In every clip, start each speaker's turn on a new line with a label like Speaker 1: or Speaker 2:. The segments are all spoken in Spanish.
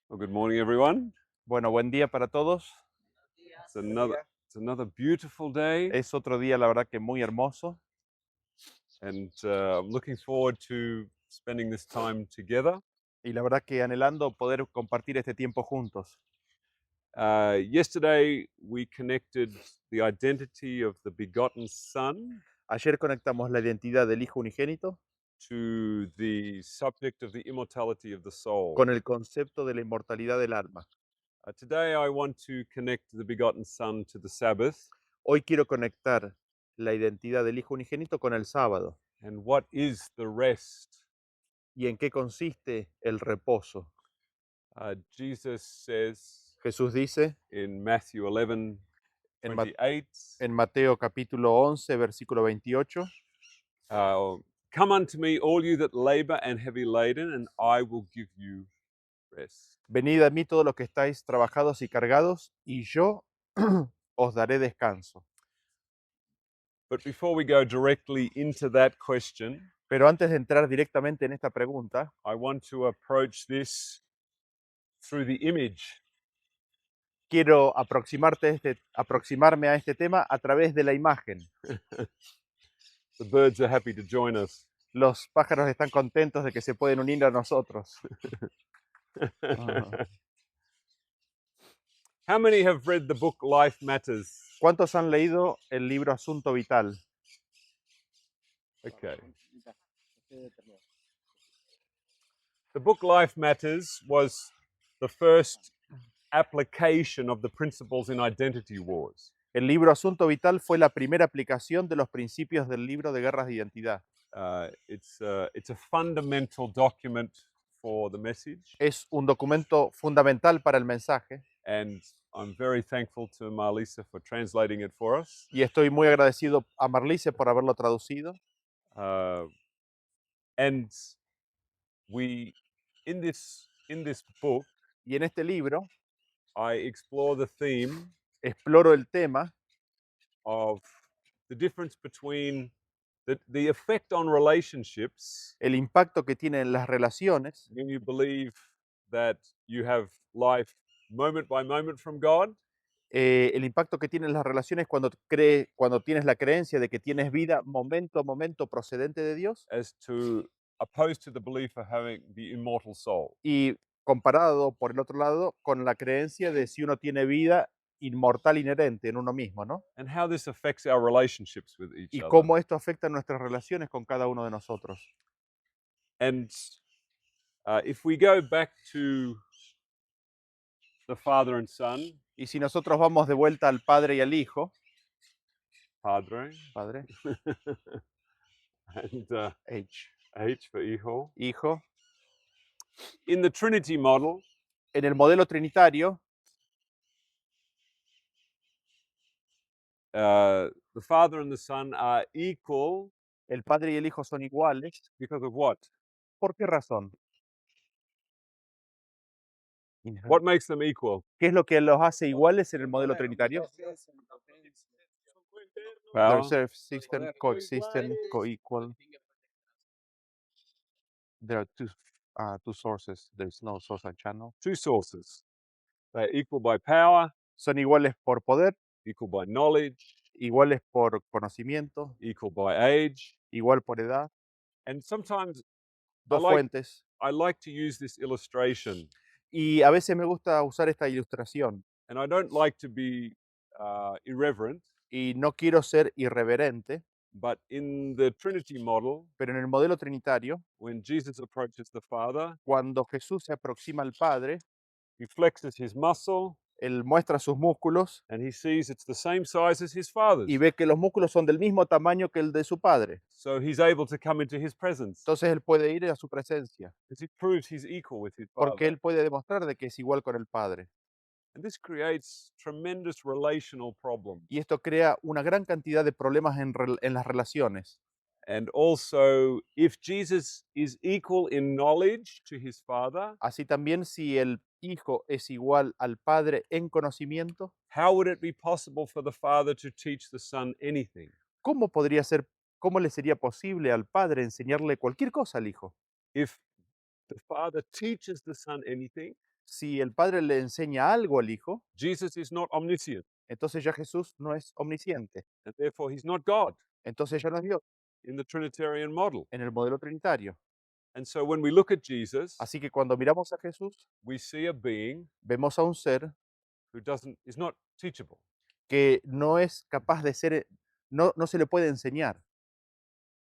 Speaker 1: Well, good morning, everyone.
Speaker 2: Bueno, buen día para todos.
Speaker 1: It's another beautiful day,
Speaker 2: Es otro día, la verdad que muy hermoso.
Speaker 1: and I'm looking forward to spending this time together.
Speaker 2: Y la verdad que anhelando poder compartir este tiempo juntos.
Speaker 1: Yesterday, we connected the identity of the begotten Son
Speaker 2: Ayer conectamos la identidad del Hijo unigénito
Speaker 1: to the subject of the immortality of the soul.
Speaker 2: con el concepto de la inmortalidad del alma.
Speaker 1: Today, I want to connect the begotten Son to the Sabbath
Speaker 2: Hoy quiero conectar la identidad del Hijo unigénito con el sábado.
Speaker 1: and what is the rest.
Speaker 2: ¿Y en qué consiste el reposo?
Speaker 1: Jesus says
Speaker 2: Jesús dice
Speaker 1: in Matthew 11,
Speaker 2: en,
Speaker 1: 28,
Speaker 2: en Mateo capítulo 11, versículo 28,
Speaker 1: come unto me, all you that labor and heavy laden, and I will give you rest.
Speaker 2: venid a mí todos los que estáis trabajados y cargados, y yo os daré descanso.
Speaker 1: But before we go directly into that question,
Speaker 2: Pero antes de entrar directamente en esta pregunta,
Speaker 1: I want to approach this through the image.
Speaker 2: quiero aproximarme a este tema a través de la imagen.
Speaker 1: The birds are happy to join us.
Speaker 2: Los pájaros están contentos de que se pueden unir a nosotros.
Speaker 1: How many have read the book Life Matters?
Speaker 2: ¿Cuántos han leído el libro Asunto Vital?
Speaker 1: Okay. The book Life Matters was the first application of the principles in Identity Wars.
Speaker 2: El libro Asunto Vital fue la primera aplicación de los principios del libro de Guerras de Identidad.
Speaker 1: It's a fundamental document for the message,
Speaker 2: Es un documento fundamental para el mensaje
Speaker 1: and I'm very thankful to Marlisa for translating it for us.
Speaker 2: y estoy muy agradecido a Marlice por haberlo traducido.
Speaker 1: And we, in this book,
Speaker 2: Y en este libro
Speaker 1: I explore the theme
Speaker 2: exploro el tema
Speaker 1: of the difference between the effect on relationships
Speaker 2: el impacto que tienen las relaciones
Speaker 1: when you believe that you have life moment by moment from God,
Speaker 2: el impacto que tienen las relaciones cuando tienes la creencia de que tienes vida momento a momento procedente de Dios
Speaker 1: as to opposed to the belief of having the immortal soul.
Speaker 2: y comparado por el otro lado con la creencia de si uno tiene vida inmortal inherente en uno mismo, ¿no?
Speaker 1: And how this affects our relationships with each
Speaker 2: Y
Speaker 1: other.
Speaker 2: cómo esto afecta nuestras relaciones con cada uno de nosotros.
Speaker 1: And if we go back to the Father and Son,
Speaker 2: Y si nosotros vamos de vuelta al Padre y al Hijo,
Speaker 1: Padre,
Speaker 2: Padre,
Speaker 1: and
Speaker 2: H,
Speaker 1: H for Hijo,
Speaker 2: Hijo,
Speaker 1: in the Trinity model,
Speaker 2: en el modelo trinitario,
Speaker 1: the Father and the Son are equal
Speaker 2: el Padre y el Hijo son iguales.
Speaker 1: because of what?
Speaker 2: ¿Por qué razón?
Speaker 1: What makes them equal?
Speaker 2: ¿Qué es lo que los hace iguales en el modelo trinitario?
Speaker 1: Power,
Speaker 2: They're self-existent, coexistent, co-equal. There are two sources. There's no source and channel.
Speaker 1: two sources. They're equal by power,
Speaker 2: Son iguales por poder,
Speaker 1: equal by knowledge,
Speaker 2: iguales por conocimiento,
Speaker 1: equal by age.
Speaker 2: igual por edad.
Speaker 1: And sometimes
Speaker 2: Dos
Speaker 1: like-
Speaker 2: fuentes.
Speaker 1: I like to use this illustration,
Speaker 2: Y a veces me gusta usar esta ilustración.
Speaker 1: and I don't like to be irreverent,
Speaker 2: Y no quiero ser irreverente,
Speaker 1: but in the Trinity model,
Speaker 2: pero en el modelo trinitario,
Speaker 1: when Jesus approaches the Father,
Speaker 2: cuando Jesús se aproxima al Padre,
Speaker 1: he flexes his muscle
Speaker 2: Él muestra sus músculos
Speaker 1: and he sees it's the same size as his father's.
Speaker 2: y ve que los músculos son del mismo tamaño que el de su Padre.
Speaker 1: So he's able to come into his presence
Speaker 2: Entonces Él puede ir a su presencia,
Speaker 1: because it proves he's equal with his
Speaker 2: porque
Speaker 1: father.
Speaker 2: Él puede demostrar de que es igual con el Padre.
Speaker 1: And this creates tremendous relational problems.
Speaker 2: Y esto crea una gran cantidad de problemas en las relaciones.
Speaker 1: And also, if Jesus is equal in knowledge to his father,
Speaker 2: Así también, si el Hijo es igual al Padre en conocimiento,
Speaker 1: how would it be possible for the father to teach the son anything?
Speaker 2: ¿cómo le sería posible al Padre enseñarle cualquier cosa al Hijo?
Speaker 1: If the father teaches the son anything,
Speaker 2: Si el Padre le enseña algo al Hijo,
Speaker 1: Jesus is not omniscient,
Speaker 2: entonces ya Jesús no es omnisciente,
Speaker 1: and therefore he's not God
Speaker 2: entonces ya no es Dios
Speaker 1: in the Trinitarian model.
Speaker 2: en el modelo trinitario.
Speaker 1: And so when we look at Jesus,
Speaker 2: Así que cuando miramos a Jesús,
Speaker 1: we see a being
Speaker 2: vemos a un ser
Speaker 1: who is not teachable.
Speaker 2: que no es capaz de ser, no se le puede enseñar,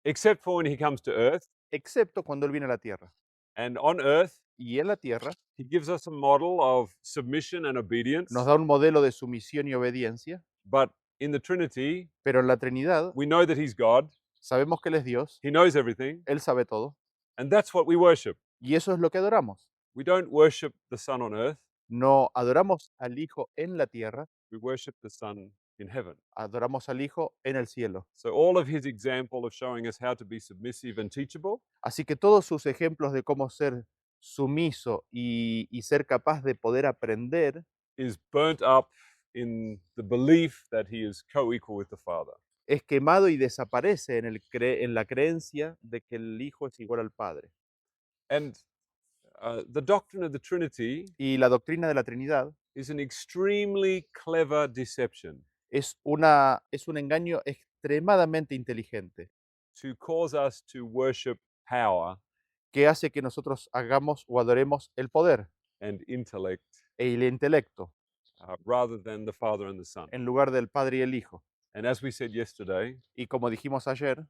Speaker 1: Except for when he comes to earth.
Speaker 2: excepto cuando Él viene a la tierra.
Speaker 1: And on earth,
Speaker 2: Y en la tierra
Speaker 1: he gives us a model of submission and obedience.
Speaker 2: nos da un modelo de sumisión y obediencia,
Speaker 1: But in the Trinity,
Speaker 2: pero en la Trinidad
Speaker 1: we know that he's God.
Speaker 2: sabemos que Él es Dios,
Speaker 1: He knows everything.
Speaker 2: Él sabe todo,
Speaker 1: And that's what we worship.
Speaker 2: y eso es lo que adoramos.
Speaker 1: We don't worship the Son on earth.
Speaker 2: No adoramos al Hijo en la tierra,
Speaker 1: We worship the Son in heaven.
Speaker 2: adoramos al Hijo en el cielo.
Speaker 1: So all of his example of showing us how to be submissive and teachable
Speaker 2: Así que todos sus ejemplos de cómo ser sumiso y ser capaz de poder aprender
Speaker 1: is burnt up in the belief that he is co-equal with the Father.
Speaker 2: es quemado y desaparece en la creencia de que el Hijo es igual al Padre.
Speaker 1: And the doctrine of the Trinity
Speaker 2: Y la doctrina de la Trinidad
Speaker 1: is an extremely clever deception
Speaker 2: es un engaño extremadamente inteligente
Speaker 1: to cause us to worship power
Speaker 2: que hace que nosotros hagamos o adoremos el poder
Speaker 1: and intellect
Speaker 2: e el intelecto
Speaker 1: rather than the Father and the Son.
Speaker 2: en lugar del Padre y el Hijo.
Speaker 1: And as we said yesterday,
Speaker 2: Y como dijimos ayer,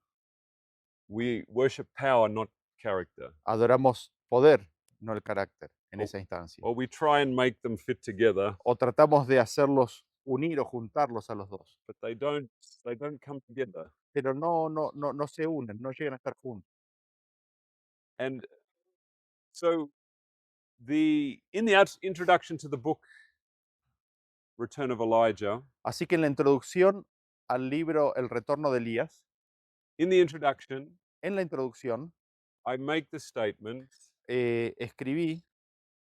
Speaker 1: we worship power, not character.
Speaker 2: adoramos poder, no el carácter en
Speaker 1: Oh.
Speaker 2: esa instancia.
Speaker 1: Or we try and make them fit together,
Speaker 2: O tratamos de hacerlos unir o juntarlos a los dos,
Speaker 1: but they don't come together.
Speaker 2: pero no se unen, no llegan a estar juntos.
Speaker 1: And so in the introduction to the book Return of Elijah,
Speaker 2: Así que en la introducción al libro El retorno de Elías,
Speaker 1: in the introduction,
Speaker 2: en la introducción
Speaker 1: I make the statement
Speaker 2: escribí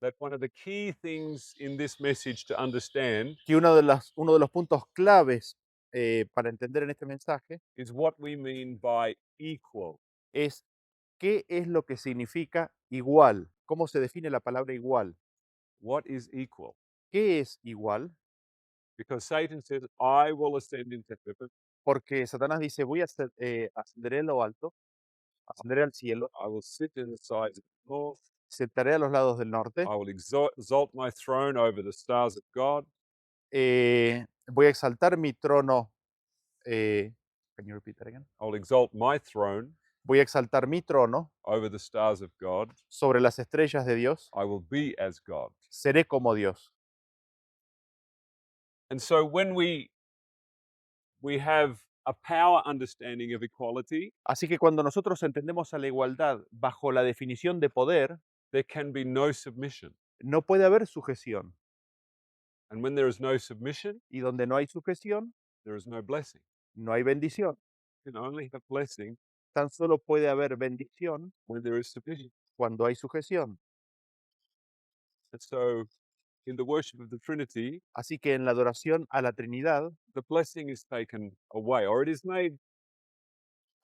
Speaker 1: that one of the key things in this message to understand
Speaker 2: que uno de los puntos claves para entender en este mensaje
Speaker 1: is what we mean by equal.
Speaker 2: es qué es lo que significa igual, cómo se define la palabra igual.
Speaker 1: What is equal?
Speaker 2: ¿Qué es igual?
Speaker 1: Because Satan says, I will ascend into heaven,
Speaker 2: Porque Satanás dice, ascenderé a lo alto, ascenderé al cielo,
Speaker 1: I will sit in the sides of the north,
Speaker 2: sentaré a los lados del norte,
Speaker 1: I will exalt my throne over the stars of God,
Speaker 2: voy a exaltar mi trono. Can you repeat that again?
Speaker 1: I will exalt my throne
Speaker 2: Voy a exaltar mi trono
Speaker 1: over the stars of God,
Speaker 2: sobre las estrellas de Dios,
Speaker 1: I will be as God.
Speaker 2: seré como Dios.
Speaker 1: And so when we have a power understanding of equality,
Speaker 2: Así que cuando nosotros entendemos a la igualdad bajo la definición de poder,
Speaker 1: there can be no submission.
Speaker 2: no puede haber sujeción.
Speaker 1: And when there is no submission,
Speaker 2: Y donde no hay sujeción,
Speaker 1: there is no blessing.
Speaker 2: no hay bendición.
Speaker 1: You can only have blessing
Speaker 2: Tan solo puede haber bendición
Speaker 1: when there is submission.
Speaker 2: cuando hay sujeción.
Speaker 1: And so in the worship of the Trinity,
Speaker 2: Así que en la adoración a la Trinidad,
Speaker 1: the blessing is taken away or it is made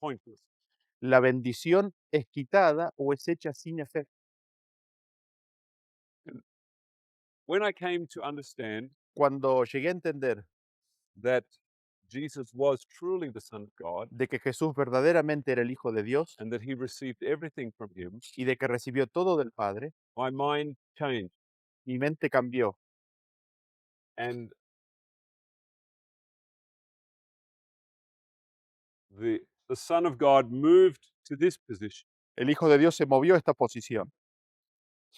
Speaker 1: pointless.
Speaker 2: la bendición es quitada o es hecha sin efecto.
Speaker 1: When I came to understand
Speaker 2: Cuando llegué a entender
Speaker 1: that Jesus was truly the Son of God
Speaker 2: de que Jesús verdaderamente era el Hijo de Dios
Speaker 1: and that he received everything from him,
Speaker 2: y de que recibió todo del Padre,
Speaker 1: my mind changed.
Speaker 2: mi mente cambió.
Speaker 1: And the Son of God moved to this position.
Speaker 2: El Hijo de Dios se movió a esta posición.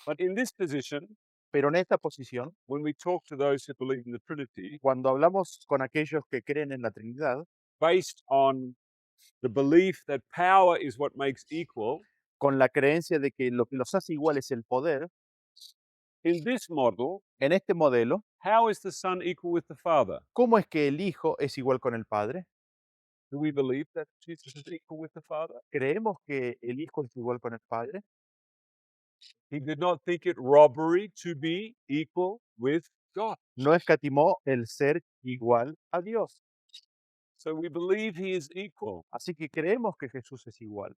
Speaker 1: But in this position,
Speaker 2: Pero en esta posición,
Speaker 1: when we talk to those who believe in the Trinity,
Speaker 2: cuando hablamos con aquellos que creen en la Trinidad,
Speaker 1: based on the belief that power is what makes equal,
Speaker 2: con la creencia de que lo que los hace igual es el poder,
Speaker 1: in this model,
Speaker 2: en este modelo,
Speaker 1: how is the Son equal with the Father?
Speaker 2: ¿cómo es que el Hijo es igual con el Padre?
Speaker 1: Do we believe that Jesus is equal with the Father?
Speaker 2: ¿Creemos que el Hijo es igual con el Padre?
Speaker 1: He did not think it robbery to be equal with God.
Speaker 2: No escatimó el ser igual a Dios.
Speaker 1: So we believe he is equal,
Speaker 2: Así que creemos que Jesús es igual,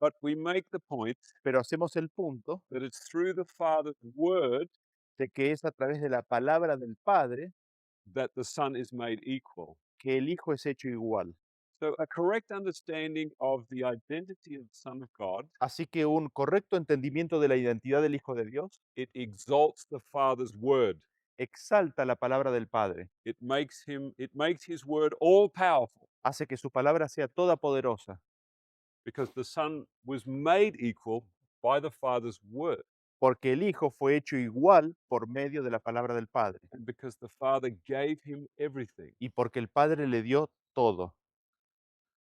Speaker 1: but we make the point
Speaker 2: pero hacemos el punto
Speaker 1: that it's through the Father's word
Speaker 2: de que es a través de la palabra del Padre
Speaker 1: that the Son is made equal.
Speaker 2: que el Hijo es hecho igual.
Speaker 1: So, a correct understanding of the identity of the Son of God,
Speaker 2: Así que un correcto entendimiento de la identidad del Hijo de Dios
Speaker 1: it exalts the Father's word.
Speaker 2: exalta la palabra del Padre,
Speaker 1: It makes his word all powerful
Speaker 2: hace que su palabra sea toda poderosa,
Speaker 1: because the Son was made equal by the Father's word
Speaker 2: porque el Hijo fue hecho igual por medio de la palabra del Padre
Speaker 1: and because the Father gave him everything.
Speaker 2: y porque el Padre le dio todo.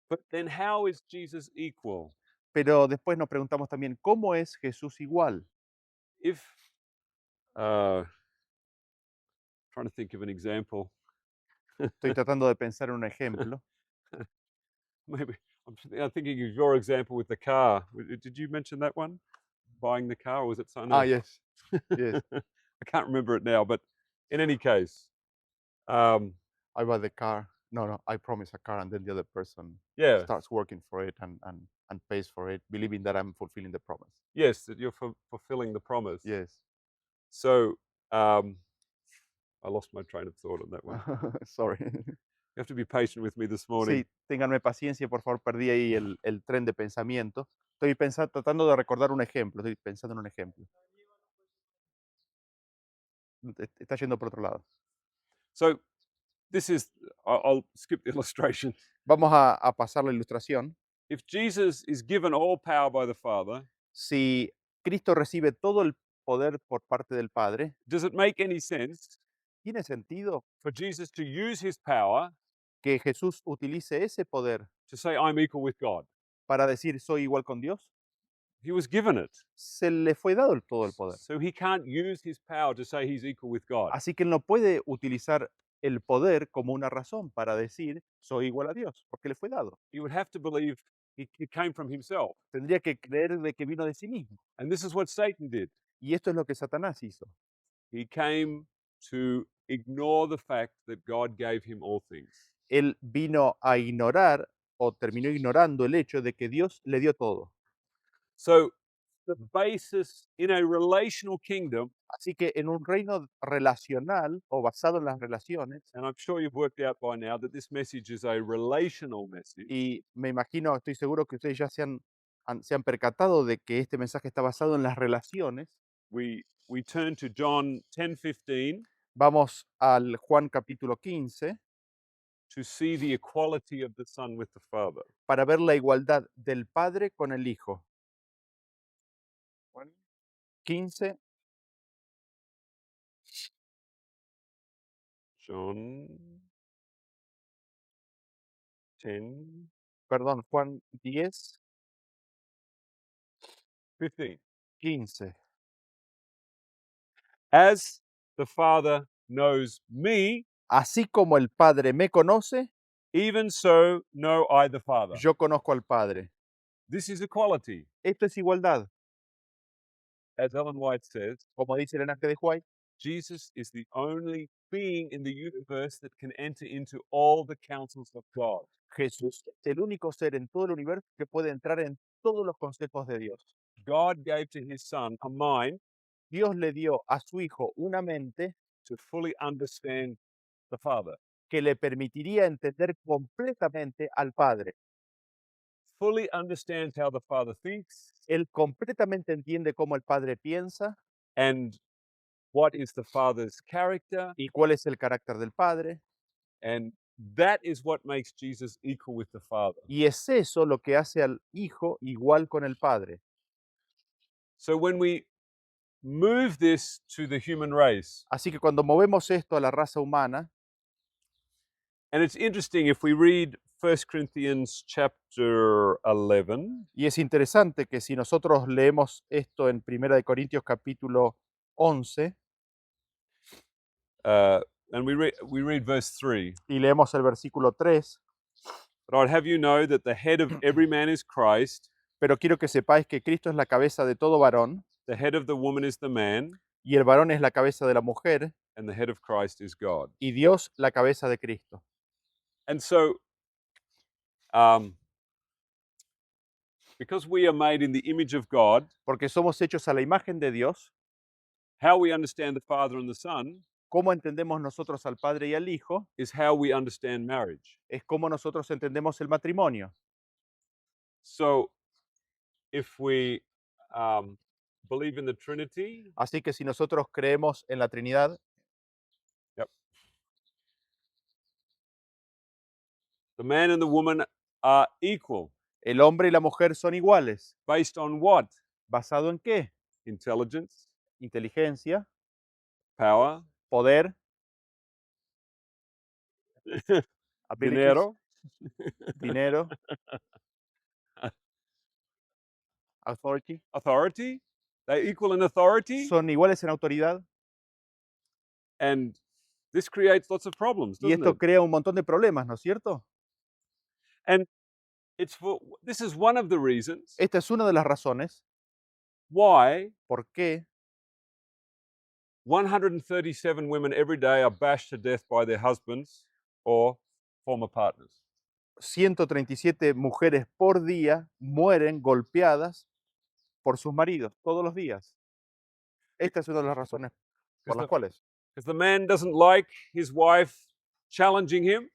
Speaker 1: But then how is Jesus equal?
Speaker 2: Pero después nos preguntamos también, ¿cómo es Jesús igual?
Speaker 1: If trying to think of an example.
Speaker 2: Estoy tratando de pensar en un ejemplo.
Speaker 1: Maybe I'm thinking of your example with the car. Did you mention that one? Buying the car, or was it something else?
Speaker 2: Yes, yes.
Speaker 1: I can't remember it now, but in any case, um,
Speaker 2: I buy the car. No, I promise a car, and then the other person
Speaker 1: yeah,
Speaker 2: starts working for it and pays for it, believing that I'm fulfilling the promise.
Speaker 1: yes, that you're fulfilling the promise.
Speaker 2: Yes.
Speaker 1: So I lost my train of thought on that one.
Speaker 2: Sorry.
Speaker 1: You have to be patient with me this morning.
Speaker 2: Sí, ténganme paciencia, por favor, perdí ahí el tren de pensamiento. Estoy tratando de recordar un ejemplo, estoy pensando en un ejemplo. Está yendo por otro lado.
Speaker 1: So this is, I'll skip the illustration.
Speaker 2: Vamos a pasar la ilustración.
Speaker 1: If Jesus is given all power by the Father,
Speaker 2: Si Cristo recibe todo el poder por parte del Padre,
Speaker 1: does it make any sense
Speaker 2: ¿tiene sentido
Speaker 1: for Jesus to use his power
Speaker 2: que Jesús utilice ese poder
Speaker 1: to say, I'm equal with God?
Speaker 2: para decir soy igual con Dios?
Speaker 1: He was given it.
Speaker 2: Se le fue dado todo el poder.
Speaker 1: So he can't use his power to say he's equal with God.
Speaker 2: Así que él no puede utilizar el poder como una razón para decir soy igual a Dios, porque le fue dado.
Speaker 1: He would have to believe it came from himself.
Speaker 2: Tendría que creer de que vino de sí mismo.
Speaker 1: And this is what Satan did.
Speaker 2: Y esto es lo que Satanás hizo.
Speaker 1: He came to ignore the fact that God gave him all things.
Speaker 2: Él vino a ignorar o terminó ignorando el hecho de que Dios le dio todo.
Speaker 1: So the basis in a relational kingdom,
Speaker 2: Así que en un reino relacional o basado en las relaciones,
Speaker 1: and I'm sure you've worked out by now that this message is a relational message.
Speaker 2: y me imagino, estoy seguro que ustedes ya se han percatado de que este mensaje está basado en las relaciones.
Speaker 1: We turn to John 10:15
Speaker 2: Vamos al Juan capítulo 15
Speaker 1: to see the equality of the Son with the Father.
Speaker 2: para ver la igualdad del Padre con el Hijo. 15,
Speaker 1: John 10,
Speaker 2: perdón, Juan 10,
Speaker 1: 15.
Speaker 2: 15.
Speaker 1: As the Father knows me,
Speaker 2: Así como el Padre me conoce,
Speaker 1: even so know I the Father.
Speaker 2: yo conozco al Padre.
Speaker 1: This is equality.
Speaker 2: Esto es igualdad.
Speaker 1: As Ellen White says,
Speaker 2: Como dice el enacte de White,
Speaker 1: Jesus is the only being in the universe that can enter into all the counsels of God.
Speaker 2: Jesús es el único ser en todo el universo que puede entrar en todos los consejos de Dios.
Speaker 1: God gave to his Son a mind
Speaker 2: Dios le dio a su Hijo una mente
Speaker 1: to fully understand the Father,
Speaker 2: que le permitiría entender completamente al Padre.
Speaker 1: fully understands how the Father thinks
Speaker 2: Él completamente entiende cómo el Padre piensa
Speaker 1: and what is the Father's character.
Speaker 2: y cuál es el carácter del Padre.
Speaker 1: And that is what makes Jesus equal with the Father.
Speaker 2: Y es eso lo que hace al Hijo igual con el Padre.
Speaker 1: So when we move this to the human race,
Speaker 2: Así que cuando movemos esto a la raza humana,
Speaker 1: and it's interesting if we read 1 Corinthians chapter 11,
Speaker 2: y es interesante que si nosotros leemos esto en 1 de Corintios capítulo 11
Speaker 1: and we read verse 3.
Speaker 2: y leemos el versículo 3,
Speaker 1: But I'd have you know that the head of every man is Christ,
Speaker 2: pero quiero que sepáis que Cristo es la cabeza de todo varón
Speaker 1: the head of the woman is the man,
Speaker 2: y el varón es la cabeza de la mujer
Speaker 1: and the head of Christ is God.
Speaker 2: y Dios la cabeza de Cristo.
Speaker 1: And so, because we are made in the image of God,
Speaker 2: Porque somos hechos a la imagen de Dios,
Speaker 1: how we understand the Father and the Son
Speaker 2: cómo entendemos nosotros al Padre y al Hijo,
Speaker 1: is how we understand marriage.
Speaker 2: es cómo nosotros entendemos el matrimonio.
Speaker 1: So if we believe in the Trinity,
Speaker 2: Así que si nosotros creemos en la Trinidad,
Speaker 1: yep, the man and the woman are equal.
Speaker 2: el hombre y la mujer son iguales.
Speaker 1: Based on what?
Speaker 2: ¿Basado en qué?
Speaker 1: Intelligence,
Speaker 2: Inteligencia,
Speaker 1: power,
Speaker 2: poder, abilities,
Speaker 1: dinero,
Speaker 2: dinero, authority.
Speaker 1: authority. They're equal in authority.
Speaker 2: Son iguales en autoridad.
Speaker 1: And this creates lots of problems,
Speaker 2: Y
Speaker 1: doesn't
Speaker 2: esto
Speaker 1: it?
Speaker 2: crea un montón de problemas, ¿no es cierto?
Speaker 1: And this is one of the reasons
Speaker 2: Esta es una de las razones
Speaker 1: why
Speaker 2: por qué
Speaker 1: 137 women every day are bashed to death by their husbands or former partners.
Speaker 2: 137 mujeres por día mueren golpeadas por sus maridos todos los días. Esta es una de las razones por las cuales.
Speaker 1: Because the man doesn't like his wife challenging him,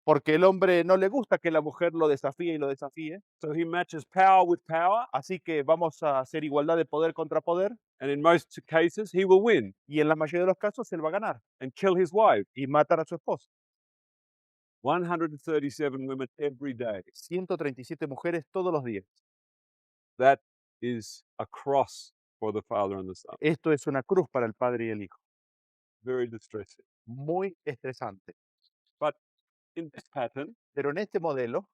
Speaker 2: Porque el hombre no le gusta que la mujer lo desafíe y lo desafíe.
Speaker 1: so he matches power with power,
Speaker 2: Así que vamos a hacer igualdad de poder contra poder.
Speaker 1: and in most cases he will win
Speaker 2: Y en la mayoría de los casos él va a ganar
Speaker 1: and kill his wife.
Speaker 2: y matar a su esposa.
Speaker 1: 137 women every day.
Speaker 2: 137 mujeres todos los días.
Speaker 1: That is a cross for the Father and the Son.
Speaker 2: Esto es una cruz para el Padre y el Hijo.
Speaker 1: Very distressing.
Speaker 2: Muy estresante.
Speaker 1: In this pattern,
Speaker 2: Pero en este modelo,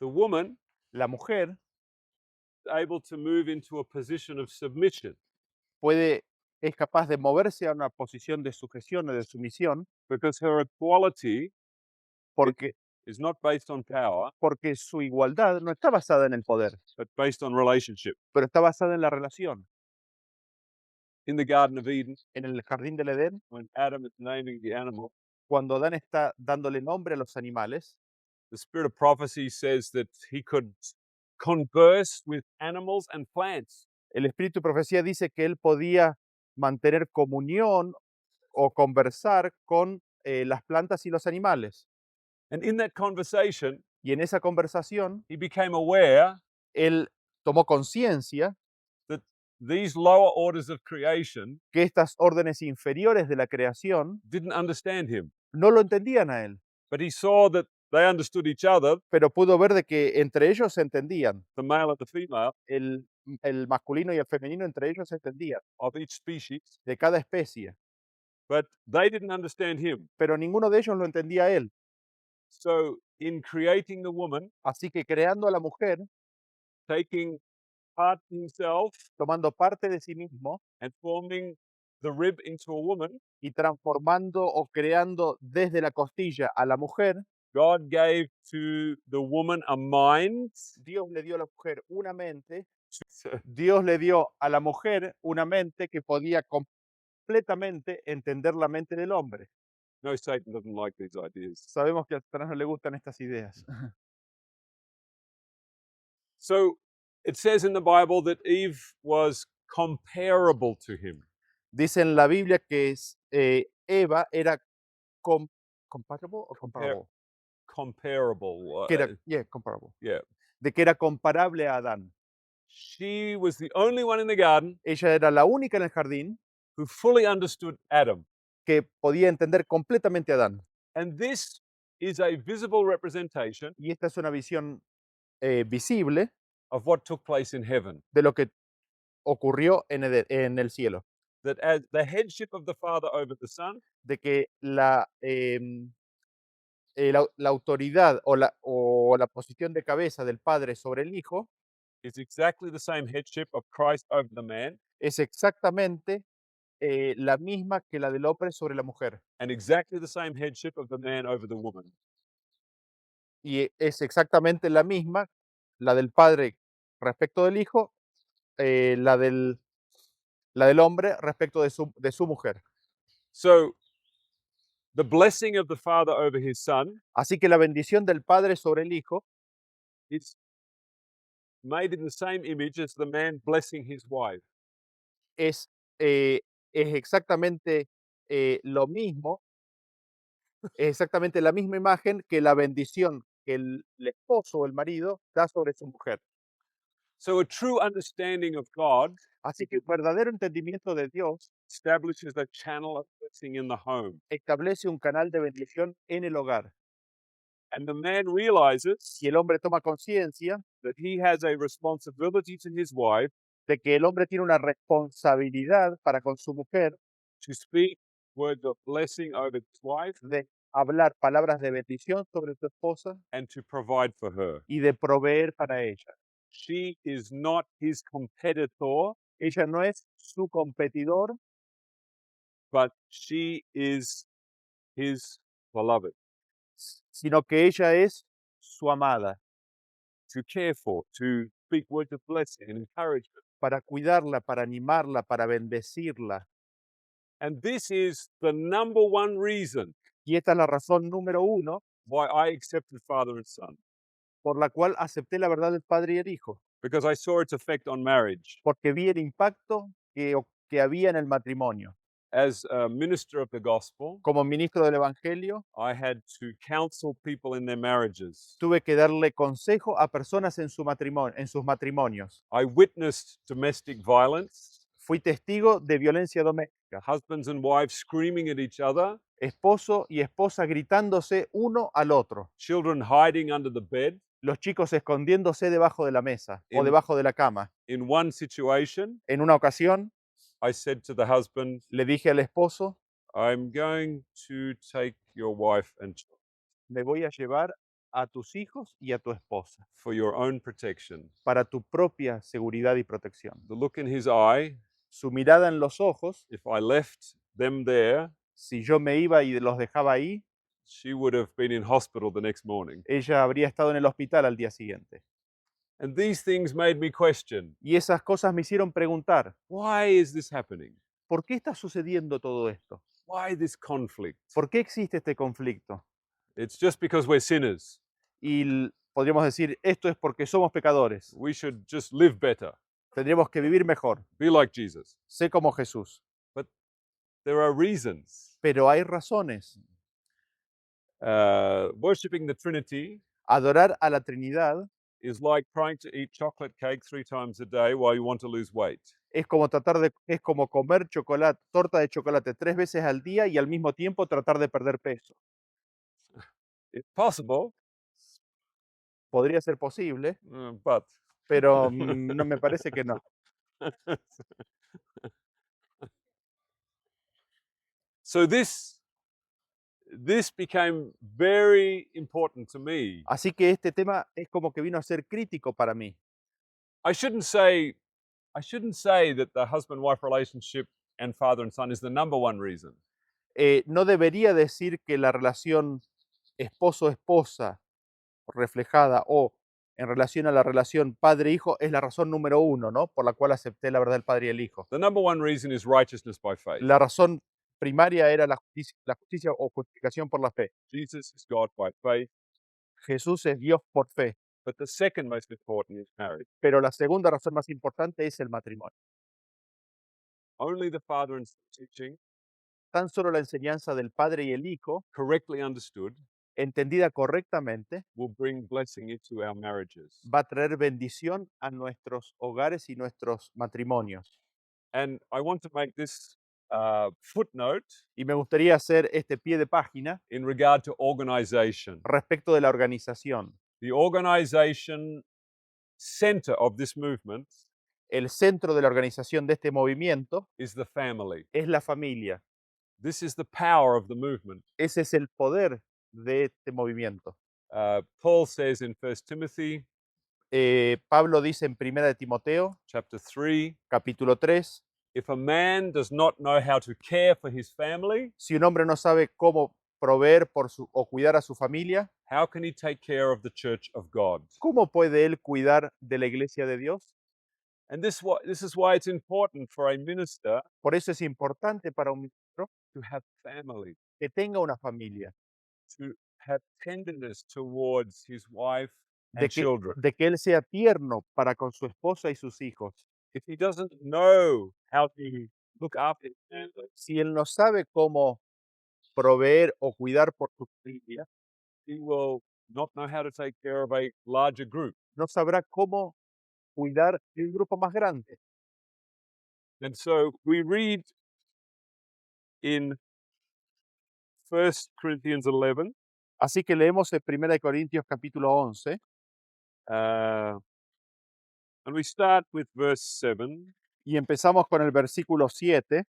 Speaker 1: the woman
Speaker 2: la mujer
Speaker 1: is able to move into a position of submission
Speaker 2: es capaz de moverse a una posición de sujeción o de sumisión
Speaker 1: because her equality
Speaker 2: porque,
Speaker 1: is not based on power,
Speaker 2: porque su igualdad no está basada en el poder,
Speaker 1: but based on relationship.
Speaker 2: pero está basada en la relación.
Speaker 1: In the Garden of Eden,
Speaker 2: En el jardín del Edén,
Speaker 1: when Adam is naming the animal,
Speaker 2: cuando Adán está dándole nombre a los animales,
Speaker 1: the spirit of prophecy says that he could converse with animals and plants.
Speaker 2: el espíritu de profecía dice que él podía mantener comunión o conversar con las plantas y los animales.
Speaker 1: And in that conversation,
Speaker 2: Y en esa conversación,
Speaker 1: he became aware
Speaker 2: él tomó conciencia
Speaker 1: that these lower orders of creation
Speaker 2: que estas órdenes inferiores de la creación
Speaker 1: didn't understand him.
Speaker 2: no lo entendían a él,
Speaker 1: But he saw that they understood each other,
Speaker 2: pero pudo ver de que entre ellos se entendían.
Speaker 1: the male and the female
Speaker 2: El masculino y el femenino entre ellos se entendían,
Speaker 1: of each species,
Speaker 2: de cada especie,
Speaker 1: but they didn't understand him.
Speaker 2: pero ninguno de ellos lo entendía a él.
Speaker 1: So, in creating the woman,
Speaker 2: Así que creando a la mujer,
Speaker 1: taking part himself
Speaker 2: tomando parte de sí mismo
Speaker 1: and forming the rib into a woman,
Speaker 2: y transformando o creando desde la costilla a la mujer,
Speaker 1: God gave to the woman a mind.
Speaker 2: Dios le dio a la mujer una mente,
Speaker 1: So,
Speaker 2: Dios le dio a la mujer una mente que podía completamente entender la mente del hombre.
Speaker 1: no, Satan doesn't like these ideas.
Speaker 2: Sabemos que a Satanás no le gustan estas ideas.
Speaker 1: So, it says in the Bible that Eve was comparable to him.
Speaker 2: Dice en la Biblia que Eva era comparable o comparable.
Speaker 1: Comparable.
Speaker 2: Que era, comparable.
Speaker 1: Yeah.
Speaker 2: De que era comparable a Adán.
Speaker 1: She was the only one in the garden
Speaker 2: Ella era la única en el jardín
Speaker 1: who fully understood Adam.
Speaker 2: que podía entender completamente a Adán.
Speaker 1: And this is a visible representation
Speaker 2: Y esta es una visión visible
Speaker 1: of what took place in heaven.
Speaker 2: de lo que ocurrió en el cielo.
Speaker 1: That as the headship of the Father over the Son
Speaker 2: De que la autoridad o la posición de cabeza del Padre sobre el Hijo
Speaker 1: is exactly the same headship of Christ over the man
Speaker 2: es exactamente la misma que la del hombre sobre la mujer.
Speaker 1: and exactly the same headship of the man over the woman.
Speaker 2: Y es exactamente la misma, la del Padre respecto del Hijo, la del hombre respecto de su mujer.
Speaker 1: So the blessing of the Father over his Son
Speaker 2: Así que la bendición del Padre sobre el Hijo
Speaker 1: is made in the same image as the man blessing his wife.
Speaker 2: es, eh, es exactamente lo mismo, es exactamente la misma imagen que la bendición que el esposo o el marido da sobre su mujer.
Speaker 1: So a true understanding of God
Speaker 2: Así que el verdadero entendimiento de Dios
Speaker 1: establishes a channel of blessing in the home.
Speaker 2: establece un canal de bendición en el hogar.
Speaker 1: And the man realizes
Speaker 2: Y el hombre toma conciencia
Speaker 1: that he has a responsibility to his wife
Speaker 2: de que el hombre tiene una responsabilidad para con su mujer
Speaker 1: to speak words of blessing over his wife
Speaker 2: de hablar palabras de bendición sobre su esposa
Speaker 1: and to provide for her.
Speaker 2: y de proveer para ella.
Speaker 1: She is not his competitor,
Speaker 2: Ella no es su competidor,
Speaker 1: but she is his beloved,
Speaker 2: sino que ella es su amada,
Speaker 1: to care for, to speak words of blessing and encouragement.
Speaker 2: para cuidarla, para animarla, para bendecirla.
Speaker 1: And this is the number one reason
Speaker 2: Y esta es la razón número uno
Speaker 1: why I accepted father and son,
Speaker 2: por la cual acepté la verdad del Padre y el Hijo,
Speaker 1: because I saw its effect on marriage.
Speaker 2: porque vi el impacto que había en el matrimonio.
Speaker 1: As a minister of the gospel,
Speaker 2: Como ministro del Evangelio,
Speaker 1: I had to counsel people in their marriages.
Speaker 2: tuve que darle consejo a personas en sus matrimonios.
Speaker 1: I witnessed domestic violence,
Speaker 2: Fui testigo de violencia doméstica,
Speaker 1: husbands and wives screaming at each other,
Speaker 2: esposo y esposa gritándose uno al otro,
Speaker 1: children hiding under the bed.
Speaker 2: los chicos escondiéndose debajo de la mesa o
Speaker 1: En-
Speaker 2: debajo de la cama.
Speaker 1: In one situation,
Speaker 2: En una ocasión
Speaker 1: I said to the husband,
Speaker 2: le dije al esposo,
Speaker 1: I'm going to take your wife and children
Speaker 2: me voy a llevar a tus hijos y a tu esposa
Speaker 1: for your own protection.
Speaker 2: para tu propia seguridad y protección.
Speaker 1: The look in his eye,
Speaker 2: Su mirada en los ojos,
Speaker 1: if I left them there,
Speaker 2: si yo me iba y los dejaba ahí,
Speaker 1: she would have been in hospital the next morning.
Speaker 2: ella habría estado en el hospital al día siguiente.
Speaker 1: And these things made me question,
Speaker 2: Y esas cosas me hicieron preguntar,
Speaker 1: why is this happening?
Speaker 2: ¿por qué está sucediendo todo esto?
Speaker 1: Why this conflict?
Speaker 2: ¿Por qué existe este conflicto?
Speaker 1: It's just because we're sinners.
Speaker 2: Y podríamos decir, esto es porque somos pecadores.
Speaker 1: We should just live better,
Speaker 2: Tendríamos que vivir mejor.
Speaker 1: be like Jesus.
Speaker 2: Sé como Jesús.
Speaker 1: There are reasons.
Speaker 2: Pero hay razones.
Speaker 1: Worshipping the Trinity
Speaker 2: Adorar a la Trinidad
Speaker 1: is like trying to eat chocolate cake 3 times a day while you want to lose weight.
Speaker 2: es como comer torta de chocolate 3 veces al día y al mismo tiempo tratar de perder peso.
Speaker 1: It's possible,
Speaker 2: Podría ser posible,
Speaker 1: but
Speaker 2: pero no me parece que no.
Speaker 1: so this became very important to me.
Speaker 2: Así que este tema es como que vino a ser crítico para mí.
Speaker 1: I shouldn't say that the husband-wife relationship and father and son is the number one reason.
Speaker 2: No debería decir que la relación esposo-esposa reflejada o en relación a la relación padre-hijo es la razón número uno, ¿no? Por la cual acepté la verdad del Padre y el Hijo.
Speaker 1: The number one reason is righteousness by faith.
Speaker 2: La razón primaria era la justicia o justificación por la fe.
Speaker 1: Jesus is God by faith.
Speaker 2: Jesús es Dios por fe.
Speaker 1: But the second most important is marriage.
Speaker 2: Pero la segunda razón más importante es el matrimonio.
Speaker 1: Only the father and son teaching,
Speaker 2: Tan solo la enseñanza del Padre y el Hijo,
Speaker 1: correctly understood,
Speaker 2: entendida correctamente,
Speaker 1: will bring blessing into our marriages.
Speaker 2: va a traer bendición a nuestros hogares y nuestros matrimonios.
Speaker 1: And I want to make this footnote
Speaker 2: Y me gustaría hacer este pie de página
Speaker 1: in regard to organization.
Speaker 2: respecto de la organización.
Speaker 1: The organization center of this movement
Speaker 2: El centro de la organización de este movimiento
Speaker 1: is the family.
Speaker 2: es la familia.
Speaker 1: This is the power of the movement.
Speaker 2: Ese es el poder de este movimiento.
Speaker 1: Paul says in 1 Timothy
Speaker 2: Pablo dice en 1 de Timoteo,
Speaker 1: chapter 3,
Speaker 2: capítulo 3,
Speaker 1: if a man does not know how to care for his family,
Speaker 2: si un hombre no sabe cómo proveer o cuidar a su familia,
Speaker 1: how can he take care of the church of God?
Speaker 2: ¿cómo puede él cuidar de la iglesia de Dios?
Speaker 1: And this is why it's important for a minister
Speaker 2: Por eso es importante para un ministro
Speaker 1: to have family,
Speaker 2: que tenga una familia,
Speaker 1: to have tenderness towards his wife
Speaker 2: de
Speaker 1: and
Speaker 2: que,
Speaker 1: children.
Speaker 2: de que él sea tierno para con su esposa y sus hijos.
Speaker 1: If he doesn't know how to look after his family,
Speaker 2: Si él no sabe cómo proveer o cuidar por su familia,
Speaker 1: he will not know how to take care of a larger group.
Speaker 2: no sabrá cómo cuidar de un grupo más grande.
Speaker 1: And so we read in 1 Corinthians 11,
Speaker 2: Así que leemos en 1 Corintios capítulo 11
Speaker 1: and we start with verse 7.
Speaker 2: y empezamos con el versículo 7.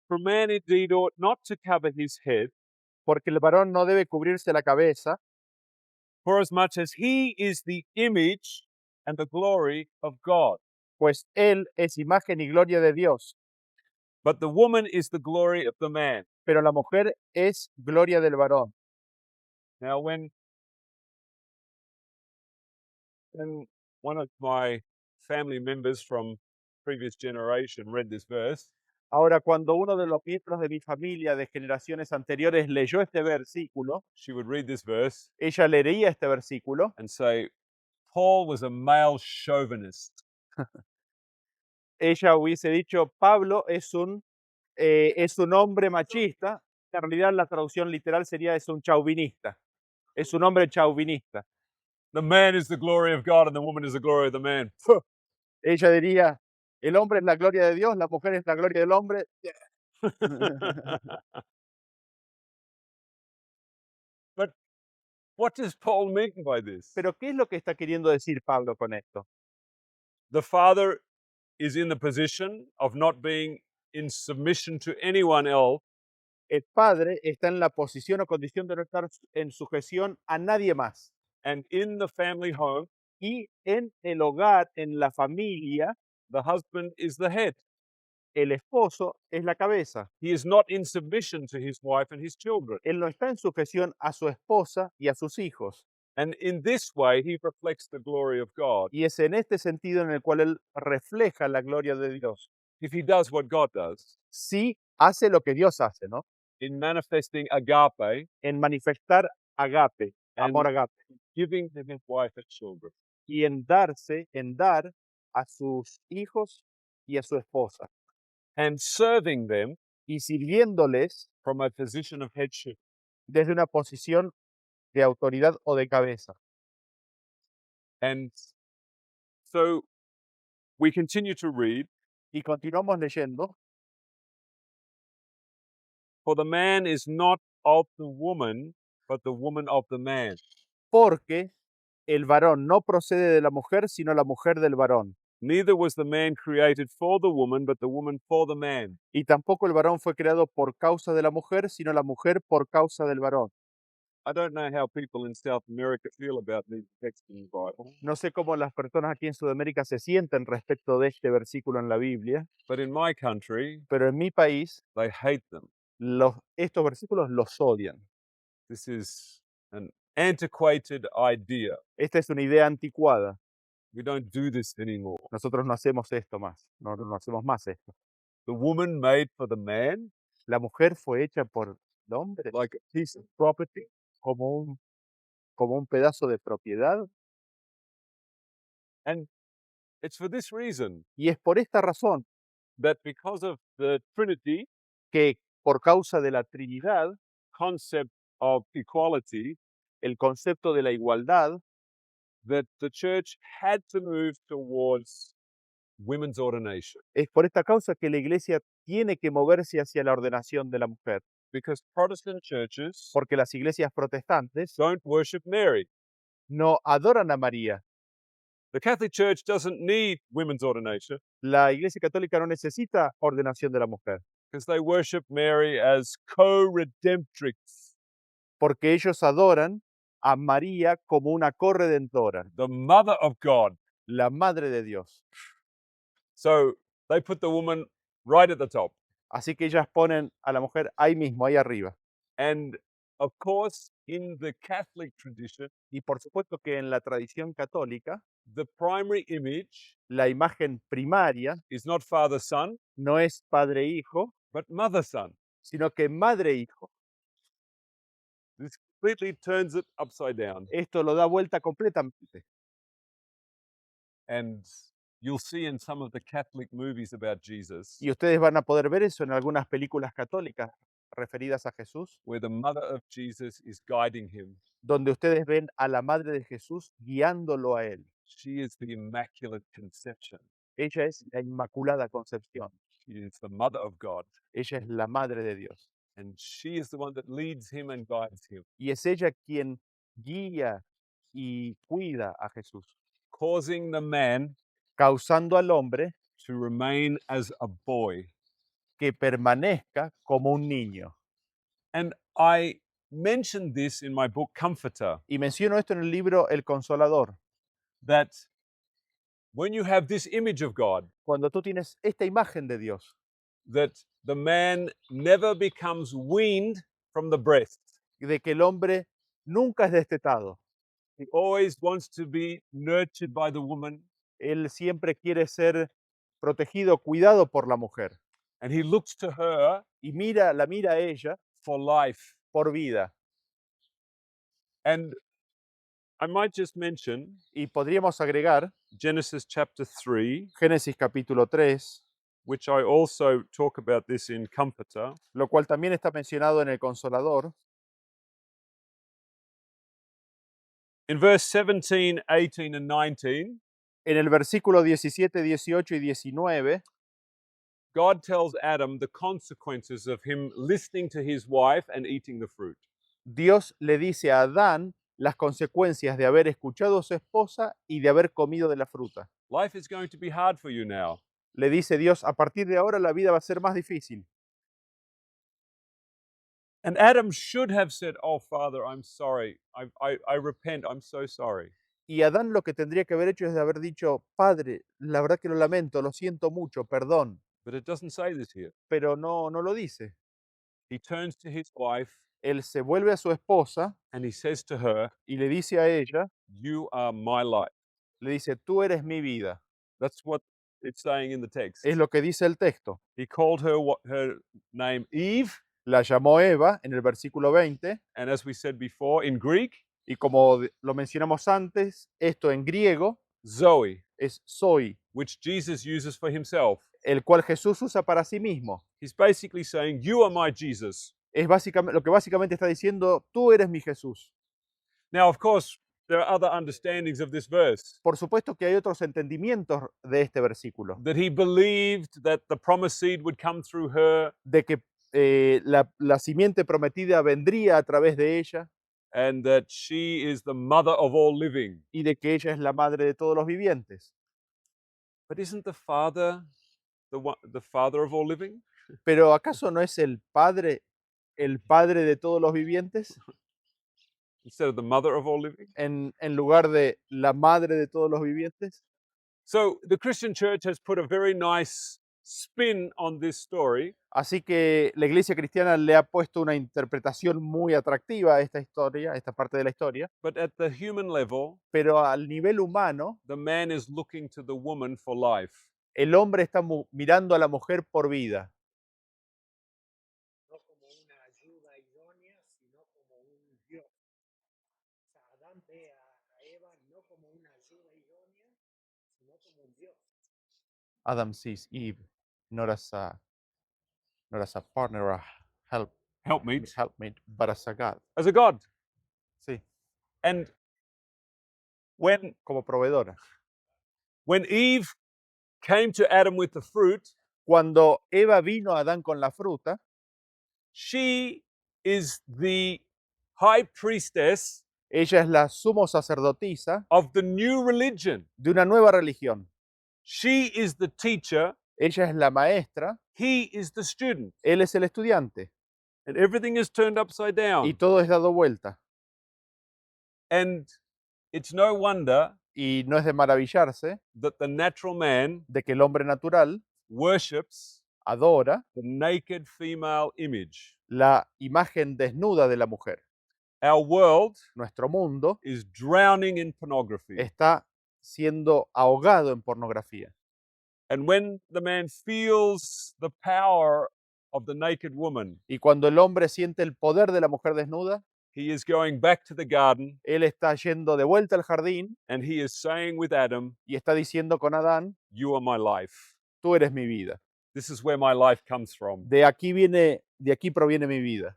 Speaker 1: For man indeed ought not to cover his head,
Speaker 2: Porque el varón no debe cubrirse la cabeza,
Speaker 1: forasmuch as he is the image and the glory of God.
Speaker 2: pues él es imagen y gloria de Dios,
Speaker 1: But the woman is the glory of the man.
Speaker 2: pero la mujer es gloria del varón.
Speaker 1: Now, when one of my family members from previous generation read this verse,
Speaker 2: Ahora, cuando uno de los miembros de mi familia de generaciones anteriores leyó este versículo,
Speaker 1: she would read this verse
Speaker 2: ella leería este versículo
Speaker 1: and say, Paul was a male chauvinist.
Speaker 2: ella hubiese dicho, Pablo es un hombre machista. En realidad la traducción literal sería es un chauvinista. Es un hombre chauvinista.
Speaker 1: The man is the glory of God and the woman is the glory of the man.
Speaker 2: Ella diría, el hombre es la gloria de Dios, la mujer es la gloria del hombre.
Speaker 1: But what does Paul mean by this?
Speaker 2: Pero ¿qué es lo que está queriendo decir Pablo con esto?
Speaker 1: The father is in the position of not being in submission to anyone else,
Speaker 2: El padre está en la posición o condición de no estar en sujeción a nadie más.
Speaker 1: and in the family home,
Speaker 2: Y en el hogar, en la familia,
Speaker 1: the husband is the head.
Speaker 2: el esposo es la cabeza.
Speaker 1: He is not in submission to his wife and his children.
Speaker 2: Él no está en sujeción a su esposa y a sus hijos.
Speaker 1: And in this way, he reflects the glory of God.
Speaker 2: Y es en este sentido en el cual él refleja la gloria de Dios.
Speaker 1: If he does what God does,
Speaker 2: Sí hace lo que Dios hace, ¿no?
Speaker 1: in manifesting agape
Speaker 2: En manifestar agape,
Speaker 1: and
Speaker 2: amor agape.
Speaker 1: giving to his wife and children.
Speaker 2: Y en dar a sus hijos y a su esposa.
Speaker 1: And serving them
Speaker 2: Y sirviéndoles
Speaker 1: from a position of headship.
Speaker 2: desde una posición de autoridad o de cabeza.
Speaker 1: And so we continue to read,
Speaker 2: Y continuamos leyendo,
Speaker 1: for the man is not of the woman, but the woman of the man.
Speaker 2: porque el varón no procede de la mujer, sino la mujer del varón.
Speaker 1: Neither was the man created for the woman, but the woman for the man.
Speaker 2: Y tampoco el varón fue creado por causa de la mujer, sino la mujer por causa del varón.
Speaker 1: I don't know how people in South America feel about these texts in the Bible,
Speaker 2: No sé cómo las personas aquí en Sudamérica se sienten respecto de este versículo en la Biblia,
Speaker 1: but in my country,
Speaker 2: pero en mi país
Speaker 1: they hate them.
Speaker 2: estos versículos los odian.
Speaker 1: This is an antiquated idea.
Speaker 2: Esta es una idea anticuada.
Speaker 1: We don't do this anymore.
Speaker 2: Nosotros no hacemos esto más, no hacemos más esto.
Speaker 1: The woman made for the man,
Speaker 2: La mujer fue hecha por el hombre
Speaker 1: like a piece of property.
Speaker 2: como un pedazo de propiedad.
Speaker 1: And it's for this reason
Speaker 2: Y es por esta razón
Speaker 1: that because of the Trinity
Speaker 2: que por causa de la Trinidad,
Speaker 1: concept of equality,
Speaker 2: el concepto de la igualdad,
Speaker 1: that the church had to move towards women's ordination.
Speaker 2: es por esta causa que la iglesia tiene que moverse hacia la ordenación de la mujer.
Speaker 1: Because Protestant churches
Speaker 2: Porque las iglesias protestantes
Speaker 1: don't worship Mary.
Speaker 2: no adoran a María.
Speaker 1: The Catholic Church doesn't need women's ordination
Speaker 2: La iglesia católica no necesita ordenación de la mujer,
Speaker 1: because they worship Mary as co-redemptrix,
Speaker 2: porque ellos adoran a María como una corredentora,
Speaker 1: the mother of God.
Speaker 2: la madre de Dios.
Speaker 1: So they put the woman right at the top.
Speaker 2: Así que ellas ponen a la mujer ahí mismo, ahí arriba.
Speaker 1: And of course, in the Catholic tradition,
Speaker 2: Y por supuesto que en la tradición católica,
Speaker 1: the primary image
Speaker 2: la imagen primaria
Speaker 1: is not father-son,
Speaker 2: no es padre-hijo,
Speaker 1: but mother-son.
Speaker 2: sino que madre-hijo.
Speaker 1: This completely turns it upside down.
Speaker 2: Esto lo da vuelta completamente.
Speaker 1: And you'll see in some of the Catholic movies about Jesus,
Speaker 2: Y ustedes van a poder ver eso en algunas películas católicas referidas a Jesús,
Speaker 1: where the mother of Jesus is guiding him.
Speaker 2: donde ustedes ven a la madre de Jesús guiándolo a él.
Speaker 1: She is the Immaculate Conception.
Speaker 2: Ella es la Inmaculada Concepción.
Speaker 1: She is the mother of God.
Speaker 2: Ella es la madre de Dios.
Speaker 1: And she is the one that leads him and guides him,
Speaker 2: Y es ella quien guía y cuida a Jesús,
Speaker 1: causing the man
Speaker 2: causando al hombre
Speaker 1: to remain as a boy.
Speaker 2: que permanezca como un niño.
Speaker 1: And I mentioned this in my book, Comforter,
Speaker 2: Y menciono esto en el libro El Consolador.
Speaker 1: that when you have this image of God,
Speaker 2: Cuando tú tienes esta imagen de Dios,
Speaker 1: that the man never becomes weaned from the breast.
Speaker 2: de que el hombre nunca es destetado.
Speaker 1: He always wants to be nurtured by the woman,
Speaker 2: Él siempre quiere ser protegido, cuidado por la mujer.
Speaker 1: and he looks to her
Speaker 2: Y la mira a ella
Speaker 1: for life.
Speaker 2: por vida.
Speaker 1: And I might just mention
Speaker 2: Y podríamos agregar
Speaker 1: Genesis chapter 3,
Speaker 2: Génesis capítulo 3,
Speaker 1: which I also talk about this in Comforter.
Speaker 2: lo cual también está mencionado en el Consolador.
Speaker 1: In verse 17, 18, and 19,
Speaker 2: En el versículo 17, 18 y 19,
Speaker 1: God tells Adam the consequences of him listening to his wife and eating the fruit.
Speaker 2: Dios le dice a Adán las consecuencias de haber escuchado a su esposa y de haber comido de la fruta.
Speaker 1: Life is going to be hard for you now.
Speaker 2: Le dice Dios, a partir de ahora la vida va a ser más difícil.
Speaker 1: And Adam should have said, "Oh, Father, I'm sorry. I repent. I'm so sorry."
Speaker 2: Y Adán lo que tendría que haber hecho es de haber dicho, Padre, la verdad que lo lamento, lo siento mucho, perdón.
Speaker 1: But it doesn't say this here.
Speaker 2: Pero no lo dice.
Speaker 1: He turns to his wife
Speaker 2: Él se vuelve a su esposa
Speaker 1: and he says to her,
Speaker 2: y le dice a ella,
Speaker 1: "You are my life."
Speaker 2: le dice, tú eres mi vida.
Speaker 1: That's what it's saying in the text.
Speaker 2: Es lo que dice el texto.
Speaker 1: He called her name Eve,
Speaker 2: La llamó Eva en el versículo 20
Speaker 1: and as we said before, in Greek,
Speaker 2: y como lo mencionamos antes, esto en griego
Speaker 1: Zoe,
Speaker 2: es soy,
Speaker 1: which Jesus uses for himself.
Speaker 2: el cual Jesús usa para sí mismo.
Speaker 1: He's basically saying, "You are my Jesus."
Speaker 2: Es básicamente, lo que básicamente está diciendo, tú eres mi Jesús.
Speaker 1: Now, of course, there are other understandings of this verse.
Speaker 2: Por supuesto que hay otros entendimientos de este versículo,
Speaker 1: That he believed that the promised seed would come through her,
Speaker 2: de que la simiente prometida vendría a través de ella
Speaker 1: and that she is the mother of all living.
Speaker 2: y de que ella es la madre de todos los vivientes.
Speaker 1: But isn't the Father the Father of all living?
Speaker 2: Pero ¿acaso no es el Padre de todos los vivientes
Speaker 1: Instead of the mother of all living?
Speaker 2: en lugar de la madre de todos los vivientes?
Speaker 1: So the Christian church has put a very nice spin on this story,
Speaker 2: Así que la iglesia cristiana le ha puesto una interpretación muy atractiva a esta historia, a esta parte de la historia,
Speaker 1: but at the human level,
Speaker 2: pero al nivel humano,
Speaker 1: the man is looking to the woman for life.
Speaker 2: el hombre está mirando a la mujer por vida,
Speaker 3: no como una ayuda idónea, sino como un Dios. O sea, Adán ve a Eva no como una ayuda idónea, sino como un Dios.
Speaker 2: Adam sees Eve not as a partner, a
Speaker 1: Helpmeet
Speaker 2: helpmate, but as a God.
Speaker 1: as a God.
Speaker 2: Sí,
Speaker 1: And when
Speaker 2: como proveedora.
Speaker 1: Eve came to Adam with the fruit,
Speaker 2: Cuando Eva vino a Adán con la fruta,
Speaker 1: she is the high priestess
Speaker 2: ella es la sumo sacerdotisa
Speaker 1: of the new religion.
Speaker 2: de una nueva religión.
Speaker 1: She is the teacher,
Speaker 2: Ella es la maestra,
Speaker 1: he is the student.
Speaker 2: él es el estudiante
Speaker 1: And everything is turned upside
Speaker 2: y
Speaker 1: down.
Speaker 2: todo es dado vuelta.
Speaker 1: And it's no wonder
Speaker 2: Y no es de maravillarse
Speaker 1: that the natural man
Speaker 2: de que el hombre natural
Speaker 1: worships
Speaker 2: adora
Speaker 1: the naked female image.
Speaker 2: la imagen desnuda de la mujer.
Speaker 1: Our world
Speaker 2: Nuestro mundo
Speaker 1: is drowning in pornography.
Speaker 2: está siendo ahogado en pornografía.
Speaker 1: And when the man feels the power of the naked woman,
Speaker 2: Y cuando el hombre siente el poder de la mujer desnuda,
Speaker 1: he is going back to the garden
Speaker 2: Él está yendo de vuelta al jardín
Speaker 1: and he is saying with Adam,
Speaker 2: y está diciendo con Adán,
Speaker 1: "You are my life.
Speaker 2: tú eres mi vida.
Speaker 1: This is where my life comes from."
Speaker 2: De aquí proviene mi vida.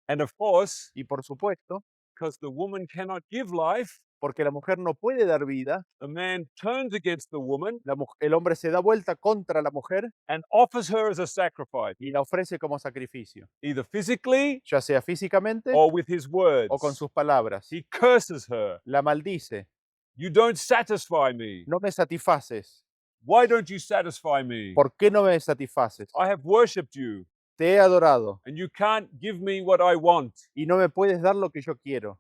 Speaker 1: And of course,
Speaker 2: Y por supuesto,
Speaker 1: because the woman cannot give life,
Speaker 2: porque la mujer no puede dar vida,
Speaker 1: the man turns against the woman
Speaker 2: el hombre se da vuelta contra la mujer
Speaker 1: and offers her as a sacrifice,
Speaker 2: y la ofrece como sacrificio,
Speaker 1: either physically
Speaker 2: ya sea físicamente
Speaker 1: or with his words.
Speaker 2: o con sus palabras.
Speaker 1: He curses her.
Speaker 2: La maldice,
Speaker 1: You don't satisfy me.
Speaker 2: no me satisfaces.
Speaker 1: Why don't you satisfy me?
Speaker 2: ¿Por qué no me satisfaces?
Speaker 1: I have worshipped you
Speaker 2: Te he adorado
Speaker 1: and you can't give me what I want.
Speaker 2: y no me puedes dar lo que yo quiero.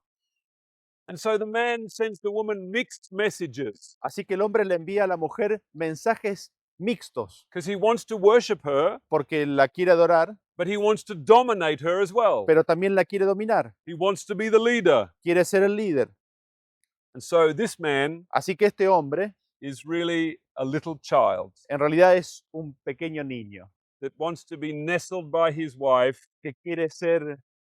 Speaker 1: And so the man sends the woman mixed messages
Speaker 2: Así que el hombre le envía a la mujer mensajes mixtos,
Speaker 1: because he wants to worship her,
Speaker 2: porque la quiere adorar,
Speaker 1: but he wants to dominate her as well.
Speaker 2: pero también la quiere dominar,
Speaker 1: He wants to be the leader.
Speaker 2: quiere ser el líder.
Speaker 1: And so this man
Speaker 2: Así que este hombre
Speaker 1: is really a little child
Speaker 2: en realidad es un pequeño niño
Speaker 1: that wants to be nestled by his wife
Speaker 2: que quiere ser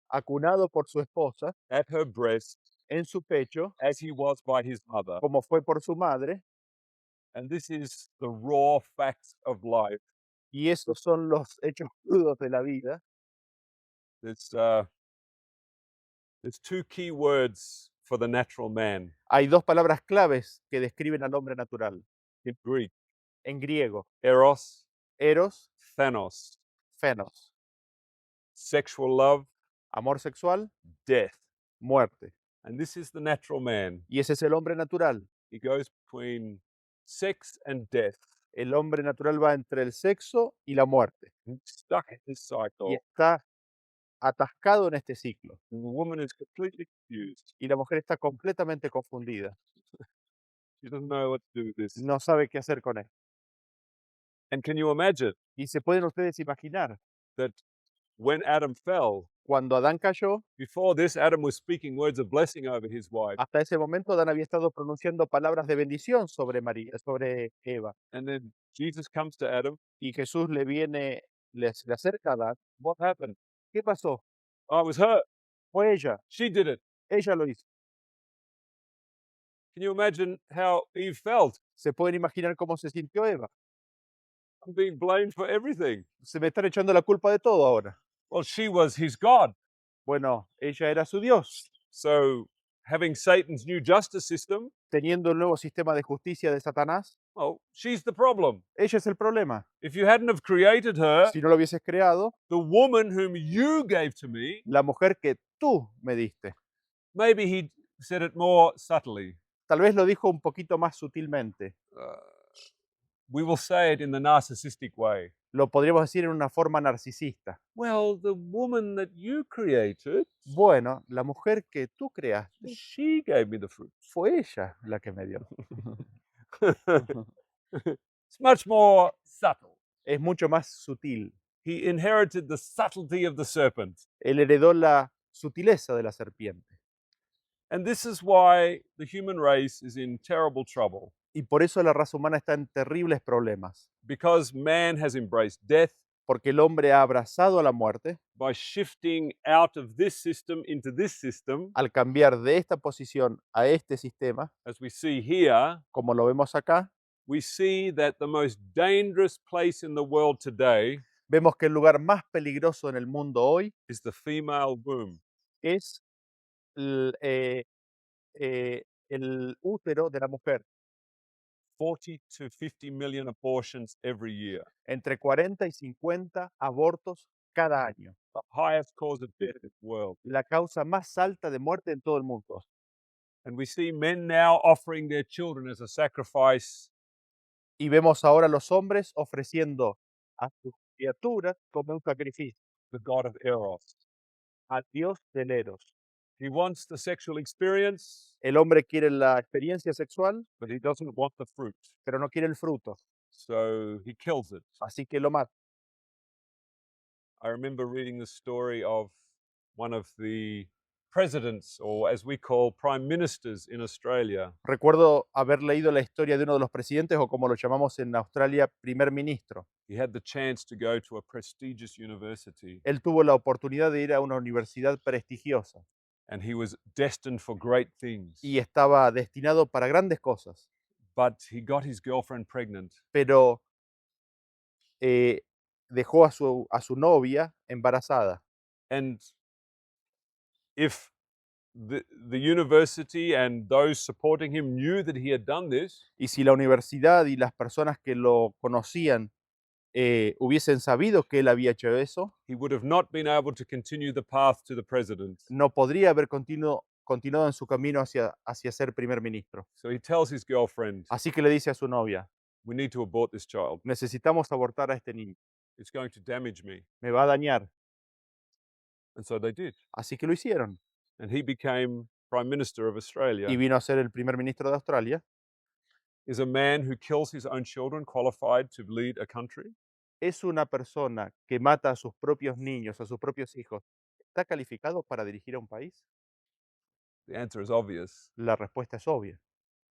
Speaker 2: acunado por su esposa
Speaker 1: at her breast
Speaker 2: en su pecho,
Speaker 1: as he was by his mother.
Speaker 2: como fue por su madre,
Speaker 1: And this is the raw facts of life.
Speaker 2: y esos son los hechos crudos de la vida.
Speaker 1: There's two key words for the natural man
Speaker 2: Hay dos palabras claves que describen al hombre natural.
Speaker 1: in Greek:
Speaker 2: En griego,
Speaker 1: eros,
Speaker 2: eros,
Speaker 1: thanos,
Speaker 2: phenos,
Speaker 1: sexual love,
Speaker 2: amor sexual,
Speaker 1: death.
Speaker 2: muerte.
Speaker 1: And this is the natural man.
Speaker 2: Y ese es el hombre natural.
Speaker 1: He goes between sex and death,
Speaker 2: El hombre natural va entre el sexo y la muerte
Speaker 1: and stuck in this
Speaker 2: y
Speaker 1: cycle.
Speaker 2: está atascado en este ciclo.
Speaker 1: And the woman is completely confused.
Speaker 2: Y la mujer está completamente confundida.
Speaker 1: She doesn't know what to do with this.
Speaker 2: No sabe qué hacer con él.
Speaker 1: And can you imagine
Speaker 2: Y se pueden ustedes imaginar,
Speaker 1: that when Adam fell,
Speaker 2: cuando Adán cayó,
Speaker 1: before this, Adam was speaking words of blessing over his wife.
Speaker 2: hasta ese momento Adán había estado pronunciando palabras de bendición sobre María, sobre Eva.
Speaker 1: And then Jesus comes to Adam.
Speaker 2: Y Jesús se le acerca a Adán.
Speaker 1: What happened?
Speaker 2: ¿Qué pasó?
Speaker 1: I was hurt.
Speaker 2: Fue ella.
Speaker 1: She did it.
Speaker 2: Ella lo hizo.
Speaker 1: Can you imagine how Eve felt?
Speaker 2: ¿Se pueden imaginar cómo se sintió Eva?
Speaker 1: I'm being blamed for everything.
Speaker 2: Se me están echando la culpa de todo ahora.
Speaker 1: Well, she was his God.
Speaker 2: Bueno, ella era su Dios.
Speaker 1: So having Satan's new justice system,
Speaker 2: Teniendo el nuevo sistema de justicia de Satanás,
Speaker 1: well, she's the problem.
Speaker 2: ella es el problema.
Speaker 1: If you hadn't have created her,
Speaker 2: Si no lo hubieses creado,
Speaker 1: the woman whom you gave to me,
Speaker 2: la mujer que tú me diste.
Speaker 1: maybe he said it more subtly.
Speaker 2: Tal vez lo dijo un poquito más sutilmente.
Speaker 1: We will say it in the narcissistic way.
Speaker 2: Lo podríamos decir en una forma narcisista.
Speaker 1: Well, the woman that you created,
Speaker 2: Bueno, la mujer que tú creaste,
Speaker 1: she gave me the fruit.
Speaker 2: fue ella la que me dio.
Speaker 1: It's much more subtle.
Speaker 2: Es mucho más sutil.
Speaker 1: He inherited the subtlety of the serpent.
Speaker 2: Él heredó la sutileza de la serpiente.
Speaker 1: And this is why the human race is in terrible trouble.
Speaker 2: Y por eso la raza humana está en terribles problemas.
Speaker 1: Because man has embraced death
Speaker 2: Porque el hombre ha abrazado a la muerte
Speaker 1: by shifting out of this system into this system,
Speaker 2: al cambiar de esta posición a este sistema,
Speaker 1: as we see here.
Speaker 2: como lo vemos acá.
Speaker 1: We see that the most dangerous place in the world today
Speaker 2: Vemos que el lugar más peligroso en el mundo hoy
Speaker 1: is the female womb.
Speaker 2: es el útero de la mujer.
Speaker 1: 40 to 50 million abortions every year.
Speaker 2: Entre 40 y 50 abortos cada año.
Speaker 1: The highest cause of death in the world.
Speaker 2: La causa más alta de muerte en todo el mundo.
Speaker 1: And we see men now offering their children as a sacrifice
Speaker 2: Y vemos ahora a los hombres ofreciendo a sus criaturas como un sacrificio.
Speaker 1: the god of Eros.
Speaker 2: Al dios del Eros.
Speaker 1: He wants the sexual experience,
Speaker 2: El hombre quiere la experiencia sexual,
Speaker 1: but he doesn't want the fruit.
Speaker 2: pero no quiere el fruto.
Speaker 1: So he kills it.
Speaker 2: Así que lo mata.
Speaker 1: I remember reading the story of one of the presidents, or as we call prime ministers in Australia.
Speaker 2: Recuerdo haber leído la historia de uno de los presidentes, o como lo llamamos en Australia, primer ministro.
Speaker 1: He had the chance to go to a prestigious university,
Speaker 2: Él tuvo la oportunidad de ir a una universidad prestigiosa
Speaker 1: and he was destined for great things.
Speaker 2: y estaba destinado para grandes cosas,
Speaker 1: But he got his girlfriend pregnant,
Speaker 2: pero eh, dejó a su novia embarazada.
Speaker 1: and if the university and those supporting him knew that he had done this,
Speaker 2: Y si la universidad y las personas que lo conocían hubiesen sabido que él había hecho eso,
Speaker 1: he would have not been able to continue the path to the president.
Speaker 2: no podría haber continuado en su camino hacia ser primer ministro.
Speaker 1: So he tells his girlfriend,
Speaker 2: Así que le dice a su novia,
Speaker 1: we need to abort this child.
Speaker 2: necesitamos abortar a este niño,
Speaker 1: It's going to damage me.
Speaker 2: me va a dañar.
Speaker 1: And so they did.
Speaker 2: Así que lo hicieron.
Speaker 1: And he became Prime Minister of Australia.
Speaker 2: Y vino a ser el primer ministro de Australia.
Speaker 1: Is a man who kills his own children qualified to lead a country?
Speaker 2: Es una persona que mata a sus propios niños, a sus propios hijos. ¿Está calificado para dirigir a un país?
Speaker 1: The answer is obvious.
Speaker 2: La respuesta es obvia.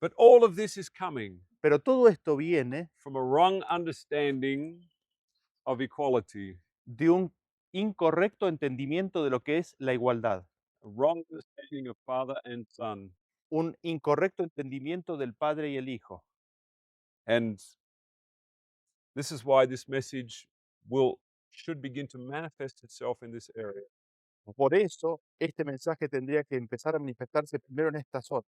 Speaker 1: But all of this is coming
Speaker 2: Pero todo esto viene
Speaker 1: from a wrong understanding of equality,
Speaker 2: de un incorrecto entendimiento de lo que es la igualdad,
Speaker 1: a wrong understanding of father and son.
Speaker 2: un incorrecto entendimiento del padre y el hijo.
Speaker 1: And this is why this message should begin to manifest itself in this area.
Speaker 2: Por eso, este mensaje tendría que empezar a manifestarse primero en esta zona.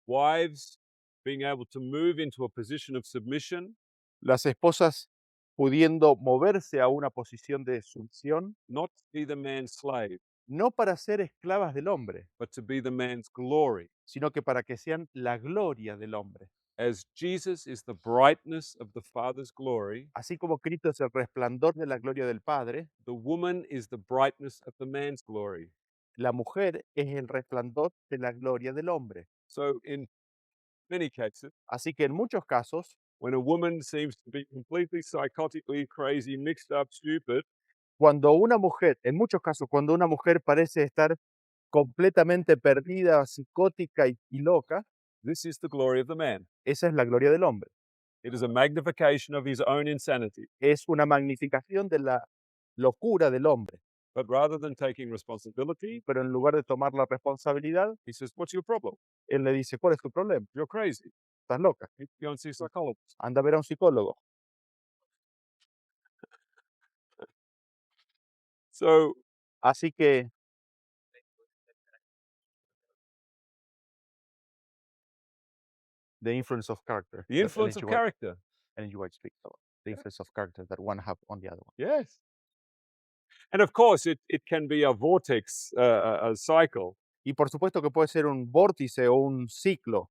Speaker 1: Wives being able to move into a position of submission,
Speaker 2: Las esposas pudiendo moverse a una posición de sumisión,
Speaker 1: not to be the man's slave,
Speaker 2: no para ser esclavas del hombre,
Speaker 1: but to be the man's glory.
Speaker 2: sino que para que sean la gloria del hombre.
Speaker 1: As Jesus is the brightness of the Father's glory,
Speaker 2: Así como Cristo es el resplandor de la gloria del Padre,
Speaker 1: the woman is the brightness of the man's glory.
Speaker 2: la mujer es el resplandor de la gloria del hombre.
Speaker 1: So, in many cases,
Speaker 2: Así que en muchos casos,
Speaker 1: when a woman seems to be completely psychotically crazy, mixed up, stupid,
Speaker 2: en muchos casos, cuando una mujer parece estar completamente perdida, psicótica y loca,
Speaker 1: this is the glory of the man.
Speaker 2: esa es la gloria del hombre.
Speaker 1: It is a magnification of his own insanity.
Speaker 2: Es una magnificación de la locura del hombre.
Speaker 1: But rather than taking responsibility,
Speaker 2: Pero en lugar de tomar la responsabilidad,
Speaker 1: he says, what's your problem?
Speaker 2: él le dice, ¿cuál es tu problema?
Speaker 1: You're crazy.
Speaker 2: Estás loca.
Speaker 1: You need to go and see a psychologist.
Speaker 2: Anda a ver a un psicólogo.
Speaker 1: So,
Speaker 2: Así que the influence of character.
Speaker 1: the influence of character.
Speaker 2: And you might speak about the influence of character that one have on the other one.
Speaker 1: Yes. And of course, it can be a vortex, a cycle.
Speaker 2: Y por supuesto que puede ser un vórtice o un ciclo.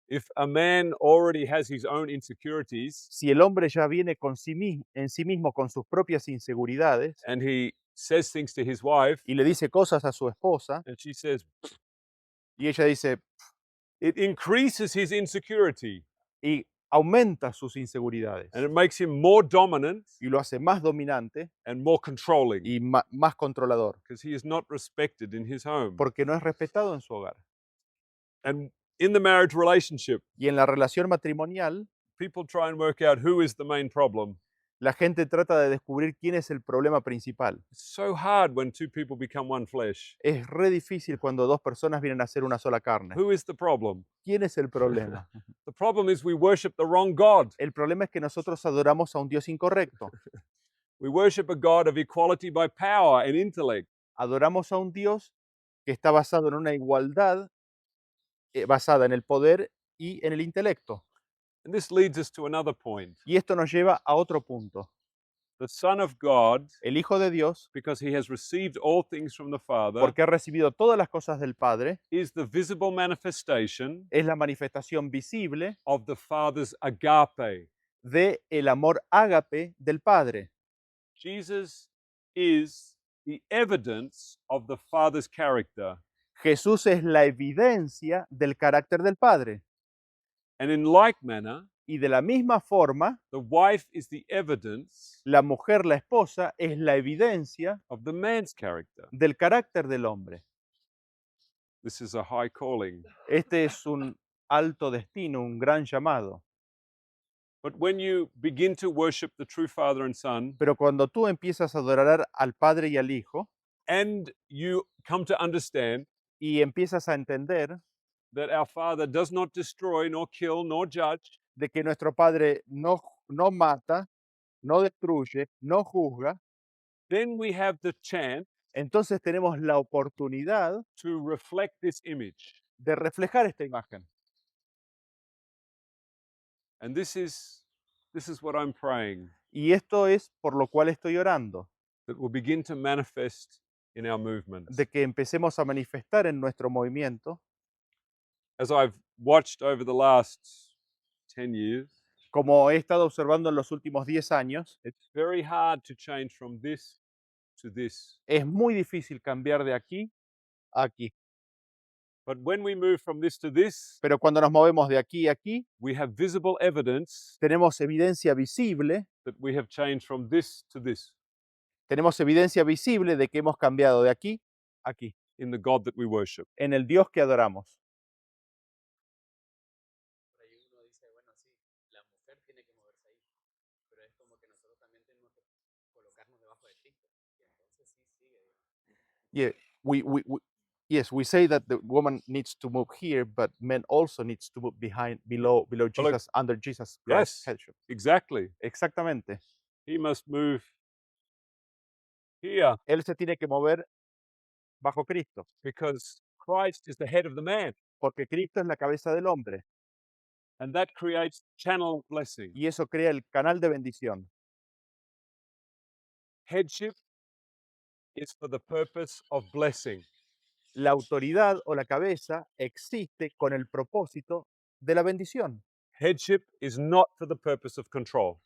Speaker 1: If a man already has his own insecurities
Speaker 2: Si el hombre ya viene en sí mismo con sus propias inseguridades
Speaker 1: and he says things to his wife
Speaker 2: y le dice cosas a su esposa
Speaker 1: and she says,
Speaker 2: y ella dice,
Speaker 1: it increases his insecurity
Speaker 2: y aumenta sus inseguridades
Speaker 1: and it makes him more dominant
Speaker 2: y lo hace más dominante
Speaker 1: and more controlling
Speaker 2: y más controlador,
Speaker 1: because he is not respected in his home.
Speaker 2: porque no es respetado en su hogar.
Speaker 1: And in the marriage relationship,
Speaker 2: Y en la relación matrimonial,
Speaker 1: people try and work out who is the main problem.
Speaker 2: la gente trata de descubrir quién es el problema principal.
Speaker 1: It's so hard when two people become one flesh.
Speaker 2: Es re difícil cuando dos personas vienen a ser una sola carne.
Speaker 1: Who is the problem?
Speaker 2: ¿Quién es el problema?
Speaker 1: The problem is we worship the wrong God.
Speaker 2: El problema es que nosotros adoramos a un Dios incorrecto.
Speaker 1: We worship a God of equality by power and intellect.
Speaker 2: Adoramos a un Dios que está basado en una igualdad basada en el poder y en el intelecto.
Speaker 1: And this leads us to another point.
Speaker 2: Y esto nos lleva a otro punto.
Speaker 1: The Son of God,
Speaker 2: El Hijo de Dios,
Speaker 1: because he has received all things from the Father,
Speaker 2: porque ha recibido todas las cosas del Padre,
Speaker 1: is the visible manifestation
Speaker 2: es la manifestación visible
Speaker 1: of the Father's agape.
Speaker 2: de el amor ágape del Padre.
Speaker 1: Jesus is the evidence of the Father's character.
Speaker 2: Jesús es la evidencia del carácter del Padre.
Speaker 1: And in like manner,
Speaker 2: Y de la misma forma,
Speaker 1: the wife is the evidence
Speaker 2: la mujer, la esposa, es la evidencia
Speaker 1: of the man's character.
Speaker 2: del carácter del hombre.
Speaker 1: This is a high calling.
Speaker 2: Este es un alto destino, un gran llamado.
Speaker 1: But when you begin to worship the true Father and Son,
Speaker 2: Pero cuando tú empiezas a adorar al Padre y al Hijo,
Speaker 1: and you come to understand
Speaker 2: y empiezas a entender
Speaker 1: that our Father does not destroy, nor kill, nor judge,
Speaker 2: de que nuestro Padre no mata, no destruye, no juzga,
Speaker 1: then we have the chance
Speaker 2: entonces tenemos la oportunidad
Speaker 1: to reflect this image.
Speaker 2: de reflejar esta imagen.
Speaker 1: And this is what I'm praying,
Speaker 2: Y esto es por lo cual estoy orando,
Speaker 1: that will begin to manifest in our movements.
Speaker 2: de que empecemos a manifestar en nuestro movimiento.
Speaker 1: As I've watched over the last 10 years,
Speaker 2: Como he estado observando en los últimos 10 años,
Speaker 1: it's very hard to change from this to this.
Speaker 2: es muy difícil cambiar de aquí a aquí.
Speaker 1: But when we move from this to this,
Speaker 2: Pero cuando nos movemos de aquí a aquí,
Speaker 1: we have visible evidence
Speaker 2: tenemos evidencia visible,
Speaker 1: that we have changed from this to this
Speaker 2: de que hemos cambiado de aquí a aquí,
Speaker 1: in the God that we worship.
Speaker 2: en el Dios que adoramos.
Speaker 4: Por ahí uno dice, bueno, sí, la mujer tiene que moverse ahí, pero es como que nosotros también tenemos que colocarnos debajo de Cristo. Y entonces sí sigue.
Speaker 2: Yeah, yes, we say that the woman needs to move here, but men also needs to move below Jesus, under Jesus Christ's
Speaker 1: Yes.
Speaker 2: headship.
Speaker 1: Exactly.
Speaker 2: Exactamente.
Speaker 1: He must move here
Speaker 2: Él se tiene que mover bajo Cristo,
Speaker 1: because Christ is the head of the man,
Speaker 2: porque Cristo es la cabeza del hombre
Speaker 1: and that creates channel blessing.
Speaker 2: y eso crea el canal de bendición.
Speaker 1: Headship is for the purpose of blessing.
Speaker 2: La autoridad o la cabeza existe con el propósito de la bendición.
Speaker 1: Headship is not for the purpose of control.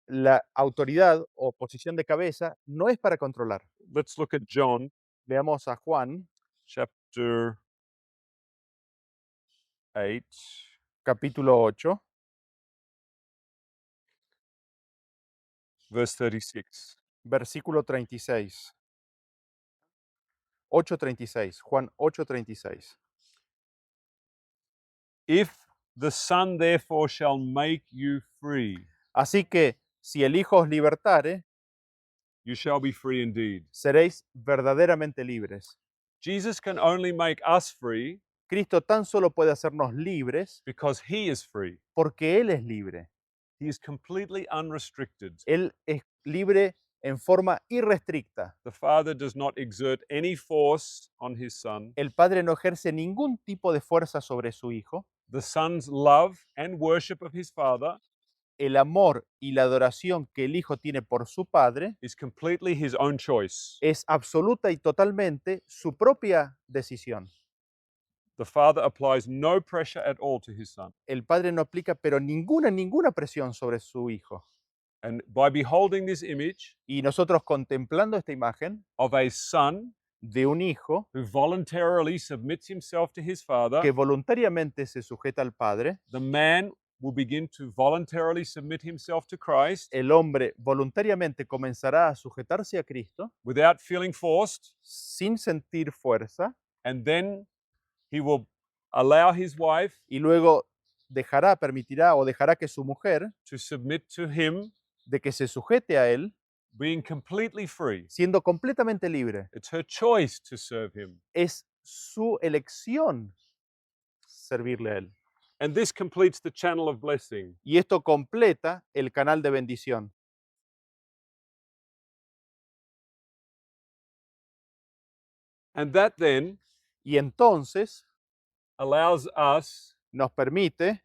Speaker 2: La autoridad o posición de cabeza no es para controlar.
Speaker 1: Let's look at John
Speaker 2: Veamos a Juan,
Speaker 1: chapter 8,
Speaker 2: capítulo 8,
Speaker 1: verse 36.
Speaker 2: versículo 36. 8:36, Juan 8:36.
Speaker 1: If the Son therefore shall make you free,
Speaker 2: Así que si el Hijo os libertare,
Speaker 1: you shall be free indeed.
Speaker 2: seréis verdaderamente libres.
Speaker 1: Jesus can only make us free
Speaker 2: Cristo tan solo puede hacernos libres
Speaker 1: because he is free.
Speaker 2: porque Él es libre.
Speaker 1: He is completely unrestricted.
Speaker 2: Él es libre en forma irrestricta.
Speaker 1: The Father does not exert any force on his Son.
Speaker 2: El Padre no ejerce ningún tipo de fuerza sobre su Hijo.
Speaker 1: The Son's love and worship of his Father
Speaker 2: El amor y la adoración que el Hijo tiene por su Padre
Speaker 1: is completely his own choice.
Speaker 2: es absoluta y totalmente su propia decisión.
Speaker 1: The Father applies no pressure at all to his Son.
Speaker 2: El Padre no aplica pero ninguna presión sobre su Hijo.
Speaker 1: And by beholding this image
Speaker 2: Y nosotros contemplando esta imagen
Speaker 1: of a Son
Speaker 2: de un Hijo
Speaker 1: who voluntarily submits himself to his Father,
Speaker 2: que voluntariamente se sujeta al Padre,
Speaker 1: the man will begin to voluntarily submit himself to Christ
Speaker 2: el hombre voluntariamente comenzará a sujetarse a Cristo
Speaker 1: without feeling forced,
Speaker 2: sin sentir fuerza
Speaker 1: and then he will allow his wife
Speaker 2: y luego permitirá o dejará que su mujer,
Speaker 1: to submit to him,
Speaker 2: de que se sujete a él,
Speaker 1: being completely free.
Speaker 2: siendo completamente libre.
Speaker 1: It's her choice to serve him.
Speaker 2: Es su elección servirle a él.
Speaker 1: And this completes the channel of blessing.
Speaker 2: Y esto completa el canal de bendición.
Speaker 1: And that then
Speaker 2: Y entonces
Speaker 1: allows us
Speaker 2: nos permite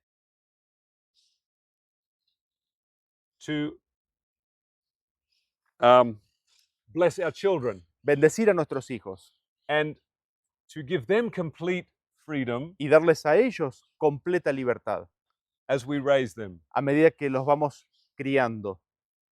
Speaker 1: to bless our children
Speaker 2: bendecir a nuestros hijos
Speaker 1: and to give them complete freedom
Speaker 2: y darles a ellos completa libertad
Speaker 1: as we raise them.
Speaker 2: a medida que los vamos criando.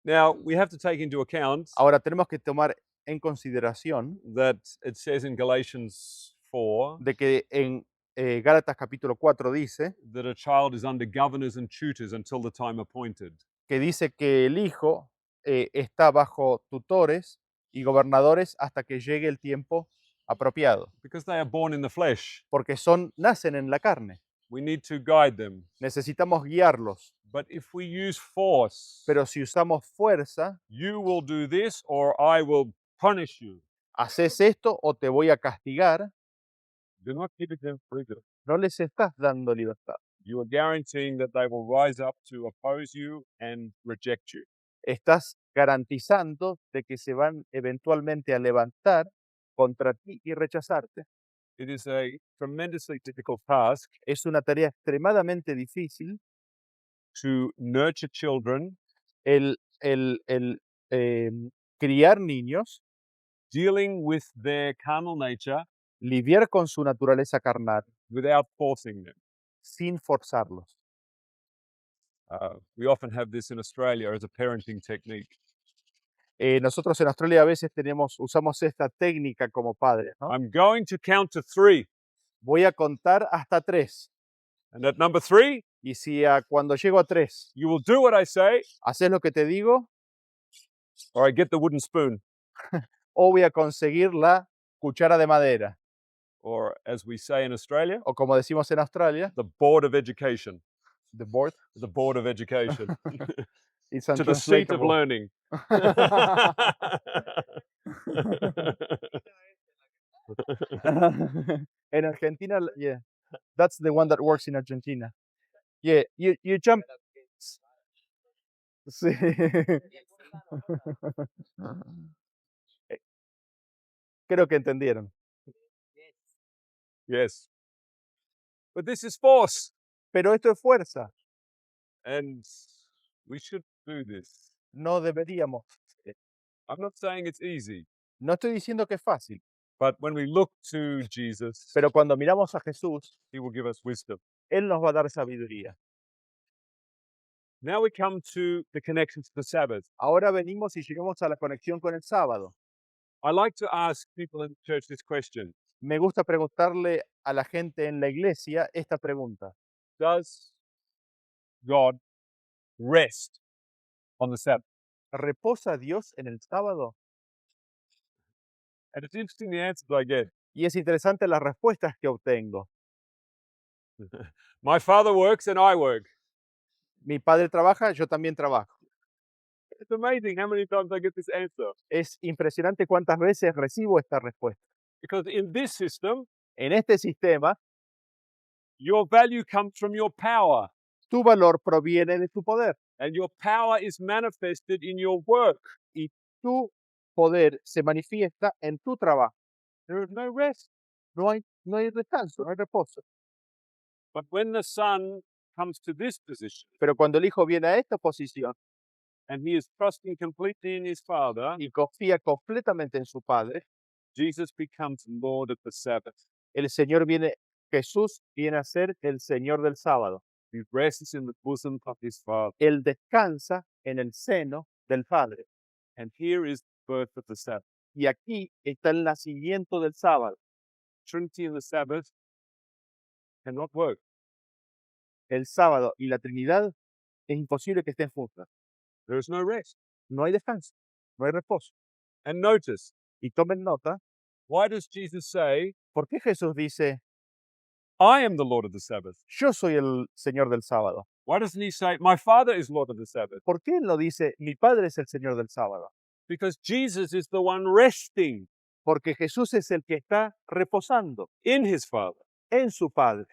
Speaker 1: Now, we have to take into account
Speaker 2: Ahora tenemos que tomar en consideración
Speaker 1: that it says in Galatians 4
Speaker 2: de que en Gálatas capítulo 4 dice
Speaker 1: that a child is under governors and tutors until the time appointed.
Speaker 2: que dice que el hijo está bajo tutores y gobernadores hasta que llegue el tiempo apropiado,
Speaker 1: Because they are born in the flesh,
Speaker 2: porque nacen en la carne.
Speaker 1: we need to guide them.
Speaker 2: Necesitamos guiarlos,
Speaker 1: But if we use force,
Speaker 2: pero si usamos fuerza,
Speaker 1: you will do this or I will punish you.
Speaker 2: haces esto o te voy a castigar,
Speaker 1: You're not giving them freedom.
Speaker 2: No les estás dando libertad.
Speaker 1: You are guaranteeing that they will rise up to oppose you and reject you.
Speaker 2: Estás garantizando de que se van eventualmente a levantar contra ti y rechazarte.
Speaker 1: It is a tremendously difficult task
Speaker 2: Es una tarea extremadamente difícil
Speaker 1: to nurture children
Speaker 2: el criar niños,
Speaker 1: dealing with their carnal nature
Speaker 2: lidiar con su naturaleza carnal
Speaker 1: without forcing them.
Speaker 2: sin forzarlos.
Speaker 1: We often have this in Australia as a parenting technique.
Speaker 2: Nosotros en Australia a veces usamos esta técnica como padres, ¿no?
Speaker 1: I'm going to count to 3,
Speaker 2: Voy a contar hasta 3.
Speaker 1: and at number 3,
Speaker 2: Y si cuando llego a 3
Speaker 1: you will do what I say,
Speaker 2: haces lo que te digo,
Speaker 1: or I get the wooden spoon,
Speaker 2: o voy a conseguir la cuchara de madera,
Speaker 1: or as we say in Australia,
Speaker 2: o como decimos en Australia,
Speaker 1: the Board of Education.
Speaker 2: the board
Speaker 1: The Board of Education.
Speaker 2: is
Speaker 1: To the seat of
Speaker 2: untranslatable.
Speaker 1: learning.
Speaker 2: En Argentina, yeah, that's the one that works in Argentina. Yeah, you jump. Sí. Creo que entendieron.
Speaker 1: Yes. But this is force,
Speaker 2: Pero esto es fuerza.
Speaker 1: and we should do this.
Speaker 2: No deberíamos.
Speaker 1: I'm not saying it's easy,
Speaker 2: No estoy diciendo que es fácil,
Speaker 1: but when we look to Jesus,
Speaker 2: pero cuando miramos a Jesús,
Speaker 1: he will give us wisdom.
Speaker 2: Él nos va a dar sabiduría.
Speaker 1: Now we come to the connection to the Sabbath.
Speaker 2: Ahora venimos y llegamos a la conexión con el sábado.
Speaker 1: I like to ask people in church this question.
Speaker 2: Me gusta preguntarle a la gente en la iglesia esta pregunta.
Speaker 1: Does God rest on the Sabbath?
Speaker 2: ¿Reposa Dios en el sábado?
Speaker 1: And it's interesting the answers I get.
Speaker 2: Y es interesante las respuestas que obtengo.
Speaker 1: My father works and I work.
Speaker 2: Mi padre trabaja, yo también trabajo.
Speaker 1: It's amazing how many times I get this answer.
Speaker 2: Es impresionante cuántas veces recibo esta respuesta.
Speaker 1: Because in this system,
Speaker 2: En este sistema,
Speaker 1: your value comes from your power,
Speaker 2: tu valor proviene de tu poder.
Speaker 1: and your power is manifested in your work.
Speaker 2: Tu poder se manifiesta en tu trabajo.
Speaker 1: There is no rest.
Speaker 2: No hay descanso, no hay reposo.
Speaker 1: But when the Son comes to this position
Speaker 2: Pero cuando el hijo viene a esta posición
Speaker 1: and he is trusting completely in his Father,
Speaker 2: y confía completamente en su padre,
Speaker 1: Jesus becomes Lord of the Sabbath.
Speaker 2: Jesús viene a ser el Señor del sábado.
Speaker 1: He rests in the bosom of his Father.
Speaker 2: Él descansa en el seno del Padre.
Speaker 1: And here is the birth of the Sabbath.
Speaker 2: Y aquí está el nacimiento del sábado.
Speaker 1: Trinity and the Sabbath cannot work.
Speaker 2: El sábado y la Trinidad es imposible que estén juntas.
Speaker 1: There is no rest.
Speaker 2: No hay descanso, no hay reposo.
Speaker 1: And notice,
Speaker 2: Y tomen nota,
Speaker 1: why does Jesus say,
Speaker 2: ¿por qué Jesús dice,
Speaker 1: I am the Lord of the Sabbath?
Speaker 2: yo soy el Señor del sábado?
Speaker 1: Why doesn't he say, my Father is Lord of the Sabbath?
Speaker 2: ¿Por qué él no dice, mi Padre es el Señor del sábado?
Speaker 1: Because Jesus is the one resting
Speaker 2: Porque Jesús es el que está reposando
Speaker 1: in his Father.
Speaker 2: en su Padre.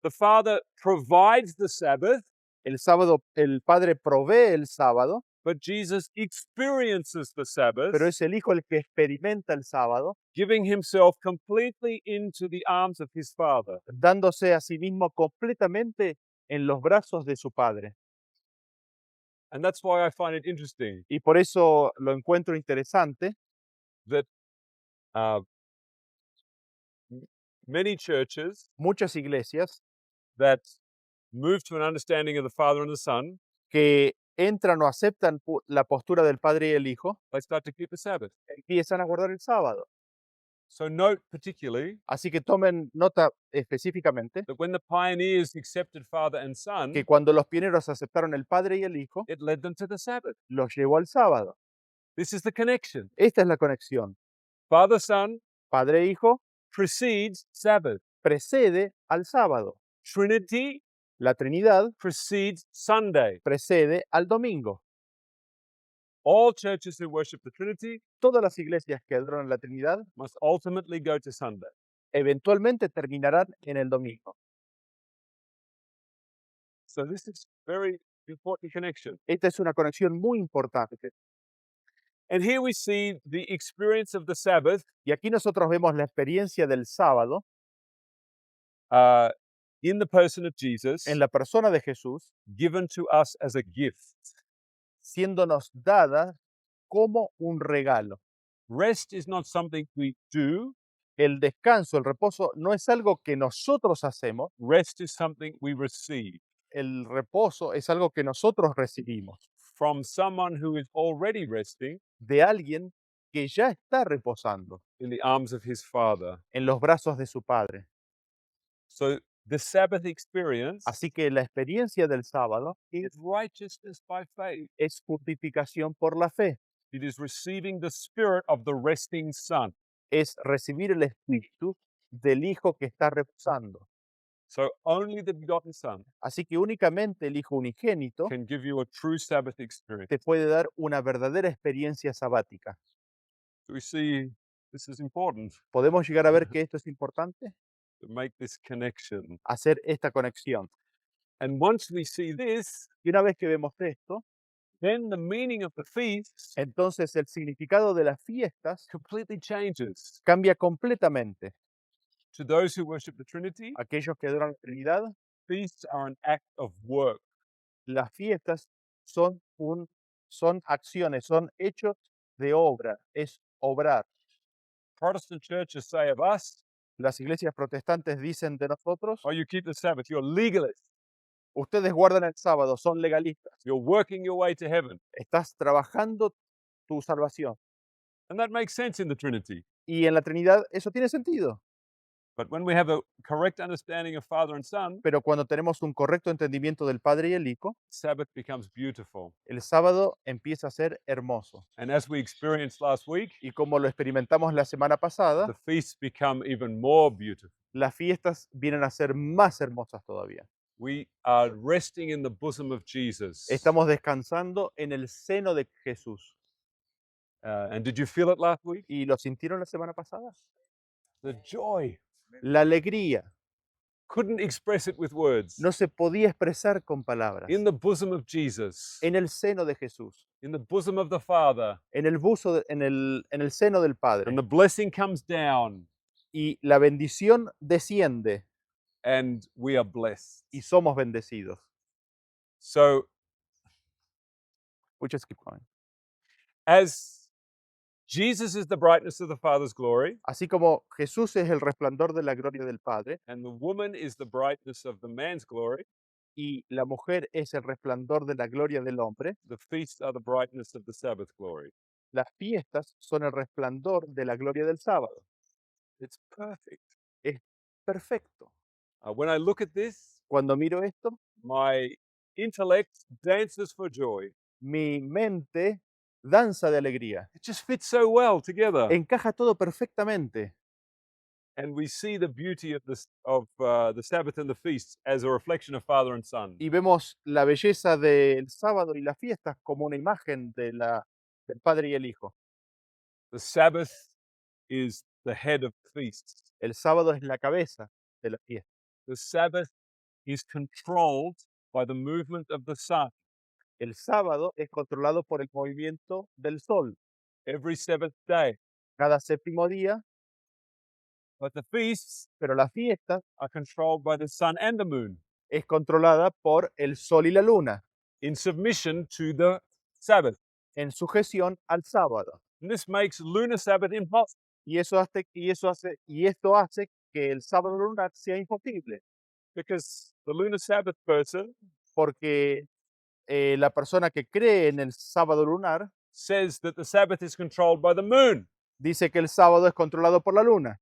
Speaker 1: The Father provides the Sabbath,
Speaker 2: El sábado, el Padre provee el sábado,
Speaker 1: but Jesus experiences the Sabbath,
Speaker 2: pero es el Hijo el que experimenta el sábado,
Speaker 1: giving himself completely into the arms of his Father.
Speaker 2: dándose a sí mismo completamente en los brazos de su Padre.
Speaker 1: And that's why I find it interesting
Speaker 2: Y por eso lo encuentro interesante
Speaker 1: that many churches
Speaker 2: muchas iglesias
Speaker 1: that move to an understanding of the Father and the Son,
Speaker 2: que entran o aceptan la postura del Padre y el Hijo,
Speaker 1: they start to keep the Sabbath.
Speaker 2: empiezan a guardar el sábado.
Speaker 1: So note particularly
Speaker 2: Así que tomen nota específicamente
Speaker 1: that when the pioneers accepted Father and Son,
Speaker 2: que cuando los pioneros aceptaron el Padre y el Hijo,
Speaker 1: it led them to the Sabbath.
Speaker 2: los llevó al sábado.
Speaker 1: This is the connection.
Speaker 2: Esta es la conexión.
Speaker 1: Father, Son
Speaker 2: Padre e Hijo
Speaker 1: precedes Sabbath.
Speaker 2: precede al sábado.
Speaker 1: Trinity
Speaker 2: La Trinidad
Speaker 1: precedes Sunday.
Speaker 2: precede al domingo.
Speaker 1: All churches who worship the Trinity
Speaker 2: Todas las iglesias que adoran la Trinidad
Speaker 1: must ultimately go to Sunday.
Speaker 2: eventualmente terminarán en el domingo.
Speaker 1: So this is very important connection.
Speaker 2: Esta es una conexión muy importante.
Speaker 1: And here we see the experience of the Sabbath
Speaker 2: Y aquí nosotros vemos la experiencia del sábado
Speaker 1: uh, in the person of Jesus,
Speaker 2: en la persona de Jesús,
Speaker 1: given to us as a gift.
Speaker 2: siéndonos dada como un regalo.
Speaker 1: Rest is not something we do.
Speaker 2: El descanso, el reposo, no es algo que nosotros hacemos,
Speaker 1: Rest is something we receive
Speaker 2: el reposo es algo que nosotros recibimos
Speaker 1: from someone who is already resting
Speaker 2: de alguien que ya está reposando
Speaker 1: in the arms of his Father.
Speaker 2: en los brazos de su Padre.
Speaker 1: So the Sabbath experience
Speaker 2: Así que la experiencia del sábado
Speaker 1: is righteousness by faith.
Speaker 2: es justificación por la fe,
Speaker 1: It is receiving the spirit of the resting Son.
Speaker 2: es recibir el espíritu del Hijo que está reposando.
Speaker 1: So only the begotten Son
Speaker 2: Así que únicamente el Hijo unigénito
Speaker 1: can give you a true Sabbath experience.
Speaker 2: te puede dar una verdadera experiencia sabática.
Speaker 1: So we see this is important
Speaker 2: ¿Podemos llegar a ver que esto es importante?
Speaker 1: to make this connection.
Speaker 2: Hacer esta conexión.
Speaker 1: And once we see this,
Speaker 2: Y una vez que vemos esto,
Speaker 1: then the meaning of the feasts
Speaker 2: entonces el significado de las fiestas
Speaker 1: completely changes.
Speaker 2: cambia completamente.
Speaker 1: To those who worship the Trinity,
Speaker 2: Aquellos que adoran la Trinidad,
Speaker 1: feasts are an act of work.
Speaker 2: las fiestas son acciones, son hechos de obra, es obrar.
Speaker 1: Protestant churches say of us,
Speaker 2: Las iglesias protestantes dicen de nosotros,
Speaker 1: oh, you keep the Sabbath, you're legalists.
Speaker 2: ustedes guardan el sábado, son legalistas,
Speaker 1: You're working your way to heaven.
Speaker 2: estás trabajando tu salvación.
Speaker 1: And that makes sense in the Trinity.
Speaker 2: Y en la Trinidad eso tiene sentido,
Speaker 1: But when we have a correct understanding of Father and Son,
Speaker 2: pero cuando tenemos un correcto entendimiento del Padre y el Hijo,
Speaker 1: Sabbath becomes beautiful.
Speaker 2: el sábado empieza a ser hermoso.
Speaker 1: And as we experienced last week,
Speaker 2: Y como lo experimentamos la semana pasada,
Speaker 1: the feasts become even more beautiful.
Speaker 2: las fiestas vienen a ser más hermosas todavía.
Speaker 1: We are resting in the bosom of Jesus.
Speaker 2: Estamos descansando en el seno de Jesús.
Speaker 1: And did you feel it last week?
Speaker 2: ¿Y lo sintieron la semana pasada?
Speaker 1: The joy.
Speaker 2: La alegría
Speaker 1: Couldn't express it with words.
Speaker 2: no se podía expresar con palabras.
Speaker 1: In the bosom of Jesus,
Speaker 2: En el seno de Jesús,
Speaker 1: in the bosom of the Father,
Speaker 2: en el seno del Padre.
Speaker 1: and the blessing comes down,
Speaker 2: Y la bendición desciende
Speaker 1: and we are blessed.
Speaker 2: y somos bendecidos.
Speaker 1: So,
Speaker 2: We just keep going.
Speaker 1: as Jesus is the brightness of the Father's glory,
Speaker 2: Así como Jesús es el resplandor de la gloria del Padre
Speaker 1: and the woman is the brightness of the man's glory,
Speaker 2: y la mujer es el resplandor de la gloria del hombre,
Speaker 1: the feasts are the brightness of the Sabbath glory.
Speaker 2: las fiestas son el resplandor de la gloria del sábado.
Speaker 1: It's perfect.
Speaker 2: Es perfecto.
Speaker 1: When I look at this,
Speaker 2: Cuando miro esto,
Speaker 1: my intellect dances for joy.
Speaker 2: mi mente danza de alegría.
Speaker 1: It just fits so well together.
Speaker 2: Encaja todo perfectamente.
Speaker 1: And we see the beauty of this of the Sabbath and the feasts as a reflection of Father and Son.
Speaker 2: Y vemos la belleza del sábado y las fiestas como una imagen del Padre y el Hijo.
Speaker 1: The Sabbath is the head of the feasts.
Speaker 2: El sábado es la cabeza de la fiesta.
Speaker 1: The Sabbath is controlled by the movement of the sun.
Speaker 2: El sábado es controlado por el movimiento del sol.
Speaker 1: Every seventh day.
Speaker 2: Cada séptimo día,
Speaker 1: But the feasts
Speaker 2: pero la fiesta
Speaker 1: are controlled by the sun and the moon
Speaker 2: es controlada por el sol y la luna,
Speaker 1: in submission to the Sabbath.
Speaker 2: en sujeción al sábado.
Speaker 1: And this makes lunar Sabbath impossible.
Speaker 2: Y esto hace que el sábado lunar sea imposible,
Speaker 1: Because the lunar Sabbath person
Speaker 2: porque la persona que cree en el sábado lunar
Speaker 1: says that the Sabbath is controlled by the moon.
Speaker 2: dice que el sábado es controlado por la luna.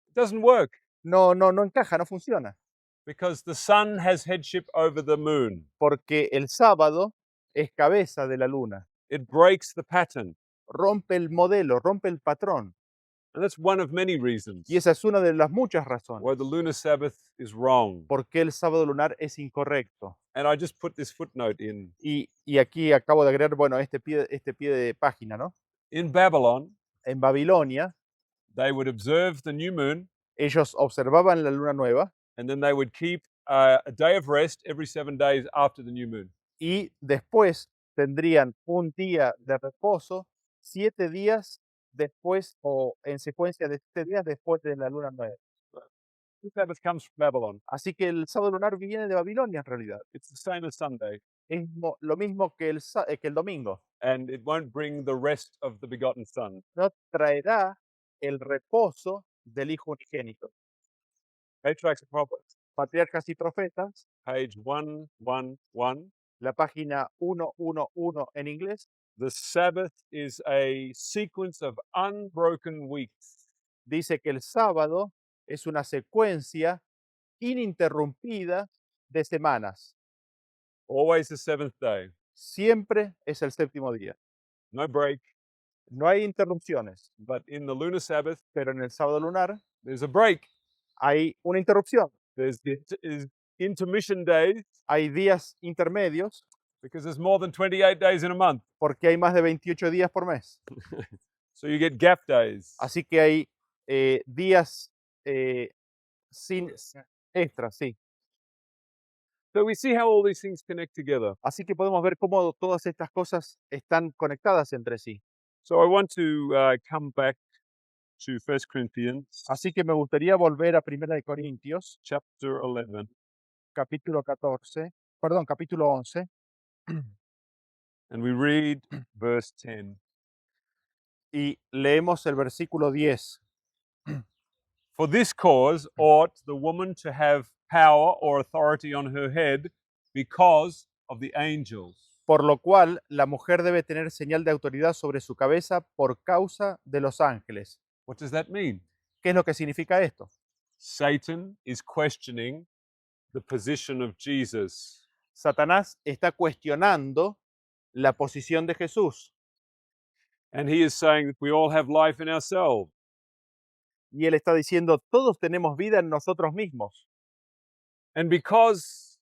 Speaker 1: It doesn't work
Speaker 2: No encaja, no funciona,
Speaker 1: because the sun has headship over the moon.
Speaker 2: porque el sábado es cabeza de la luna,
Speaker 1: It breaks the pattern.
Speaker 2: rompe el modelo, rompe el patrón.
Speaker 1: And that's one of many reasons
Speaker 2: Y esa es una de las muchas razones
Speaker 1: why the lunar Sabbath is wrong.
Speaker 2: por qué el sábado lunar es incorrecto.
Speaker 1: And I just put this footnote in.
Speaker 2: Y aquí acabo de agregar, bueno, este pie de página, ¿no?
Speaker 1: In Babylon,
Speaker 2: En Babilonia,
Speaker 1: they would observe the new moon,
Speaker 2: ellos observaban la luna nueva
Speaker 1: and then they would keep a day of rest every 7 days after the new moon.
Speaker 2: y después tendrían un día de reposo 7 días después o en secuencia de 7 días después de la luna nueva.
Speaker 1: The Sabbath comes from Babylon.
Speaker 2: Así que el sábado lunar viene de Babilonia en realidad.
Speaker 1: It's the same as Sunday,
Speaker 2: Es lo mismo que el domingo.
Speaker 1: and it won't bring the rest of the begotten Son.
Speaker 2: No traerá el reposo del Hijo unigénito.
Speaker 1: Patriarchs and Prophets,
Speaker 2: Patriarcas y Profetas,
Speaker 1: page 111.
Speaker 2: la página 111 en inglés,
Speaker 1: The Sabbath is a sequence of unbroken weeks.
Speaker 2: dice que el sábado es una secuencia ininterrumpida de semanas.
Speaker 1: Always the seventh day.
Speaker 2: Siempre es el séptimo día.
Speaker 1: No break.
Speaker 2: No hay interrupciones,
Speaker 1: But in the lunar Sabbath,
Speaker 2: pero en el sábado lunar
Speaker 1: there's a break.
Speaker 2: hay una interrupción.
Speaker 1: There's intermission days
Speaker 2: Hay días intermedios
Speaker 1: because there's more than 28 days in a month.
Speaker 2: porque hay más de 28 días por mes.
Speaker 1: So you get gap days.
Speaker 2: Así que hay días sin extras, sí.
Speaker 1: So we see how all these things connect together.
Speaker 2: Así que podemos ver cómo todas estas cosas están conectadas entre sí.
Speaker 1: So I want to come back to 1 Corinthians
Speaker 2: Así que me gustaría volver a 1 de Corintios,
Speaker 1: chapter 11.
Speaker 2: capítulo 11,
Speaker 1: And we read verse 10.
Speaker 2: y leemos el versículo 10.
Speaker 1: For this cause ought the woman to have power or authority on her head because of the angels.
Speaker 2: Por lo cual la mujer debe tener señal de autoridad sobre su cabeza por causa de los ángeles.
Speaker 1: What does that mean?
Speaker 2: ¿Qué es lo que significa esto?
Speaker 1: Satan is questioning the position of Jesus.
Speaker 2: Satanás está cuestionando la posición de Jesús
Speaker 1: And he is saying that we all have life in ourselves.
Speaker 2: y él está diciendo, todos tenemos vida en nosotros mismos.
Speaker 1: And because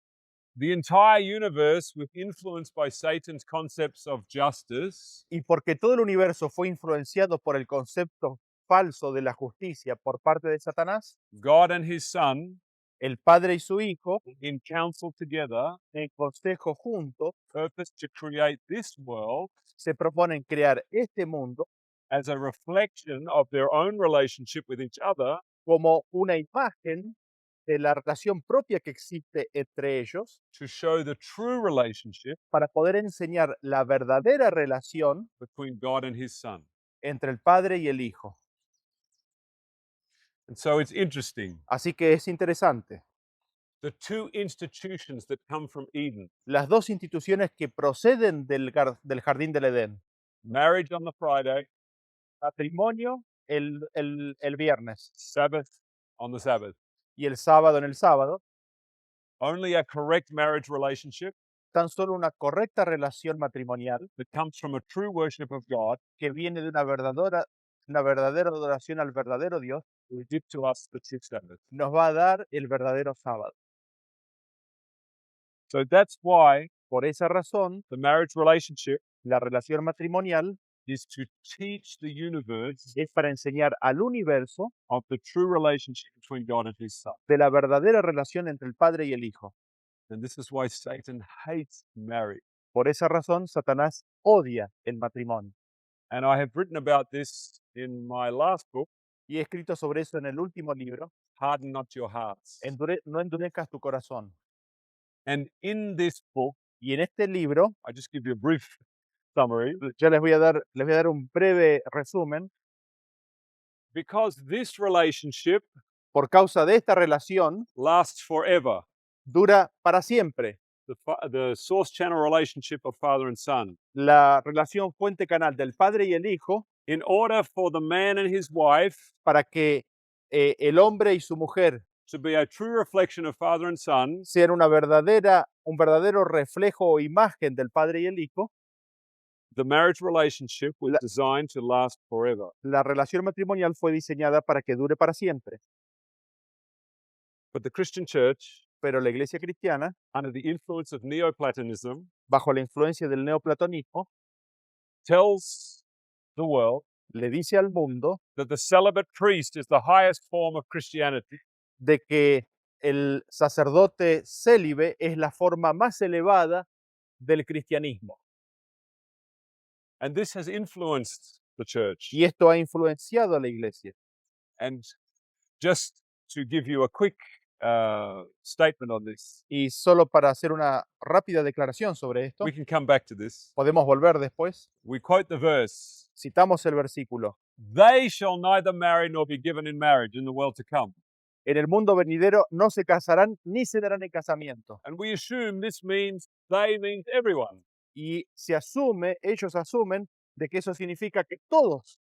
Speaker 1: the entire universe was influenced by Satan's concepts of justice,
Speaker 2: Y porque todo el universo fue influenciado por el concepto falso de la justicia por parte de Satanás,
Speaker 1: God and his Son,
Speaker 2: el Padre y su Hijo,
Speaker 1: in council together,
Speaker 2: en consejo juntos,
Speaker 1: purpose to create this world
Speaker 2: se proponen crear este mundo
Speaker 1: as a reflection of their own relationship with each other,
Speaker 2: como una imagen de la relación propia que existe entre ellos,
Speaker 1: to show the true relationship
Speaker 2: para poder enseñar la verdadera relación
Speaker 1: between God and his Son.
Speaker 2: entre el Padre y el Hijo.
Speaker 1: And so it's interesting.
Speaker 2: Así que es interesante.
Speaker 1: The two institutions that come from Eden,
Speaker 2: Las dos instituciones que proceden del jardín del Edén,
Speaker 1: marriage on the Friday,
Speaker 2: matrimonio el viernes
Speaker 1: Sabbath on the Sabbath.
Speaker 2: y el sábado en el sábado,
Speaker 1: Only a correct marriage relationship
Speaker 2: tan solo una correcta relación matrimonial
Speaker 1: that comes from a true worship of God
Speaker 2: que viene de una verdadera adoración al verdadero Dios,
Speaker 1: will give to us the true Sabbath.
Speaker 2: nos va a dar el verdadero sábado.
Speaker 1: So that's why
Speaker 2: Por esa razón,
Speaker 1: the marriage relationship
Speaker 2: la relación matrimonial
Speaker 1: is to teach the universe
Speaker 2: es para enseñar al universo
Speaker 1: of the true relationship between God and his Son.
Speaker 2: de la verdadera relación entre el Padre y el Hijo.
Speaker 1: And this is why Satan hates marriage.
Speaker 2: Por esa razón, Satanás odia el matrimonio.
Speaker 1: And I have written about this in my last book,
Speaker 2: Y he escrito sobre eso en el último libro,
Speaker 1: Harden Not Your Hearts.
Speaker 2: No endurezcas tu corazón.
Speaker 1: And in this book,
Speaker 2: Y en este libro,
Speaker 1: I just give you a brief summary,
Speaker 2: ya les voy a dar un breve resumen.
Speaker 1: because this relationship
Speaker 2: Por causa de esta relación,
Speaker 1: lasts forever.
Speaker 2: dura para siempre.
Speaker 1: The source channel relationship of father and son.
Speaker 2: La relación fuente canal del Padre y el Hijo,
Speaker 1: In order for the man and his wife
Speaker 2: para que el hombre y su mujer
Speaker 1: to be a true reflection of father and son,
Speaker 2: sean un verdadero reflejo o imagen del Padre y el Hijo,
Speaker 1: the marriage relationship was designed to last forever.
Speaker 2: la relación matrimonial fue diseñada para que dure para siempre.
Speaker 1: But the Christian church,
Speaker 2: Pero la iglesia cristiana,
Speaker 1: under the influence of Neoplatonism,
Speaker 2: bajo la influencia del neoplatonismo,
Speaker 1: tells the world
Speaker 2: le dice al mundo
Speaker 1: that the celibate priest is the highest form of Christianity,
Speaker 2: de que el sacerdote célibe es la forma más elevada del cristianismo.
Speaker 1: and this has influenced the church.
Speaker 2: Y esto ha influenciado a la iglesia.
Speaker 1: And just to give you a quick statement on this,
Speaker 2: Y solo para hacer una rápida declaración sobre esto,
Speaker 1: we can come back to this.
Speaker 2: podemos volver después.
Speaker 1: We quote the verse,
Speaker 2: Citamos el versículo.
Speaker 1: they shall neither marry nor be given in marriage in the world to come.
Speaker 2: En el mundo venidero no se casarán ni se darán en casamiento.
Speaker 1: And we assume this means they means everyone.
Speaker 2: Y ellos asumen de que eso significa que todos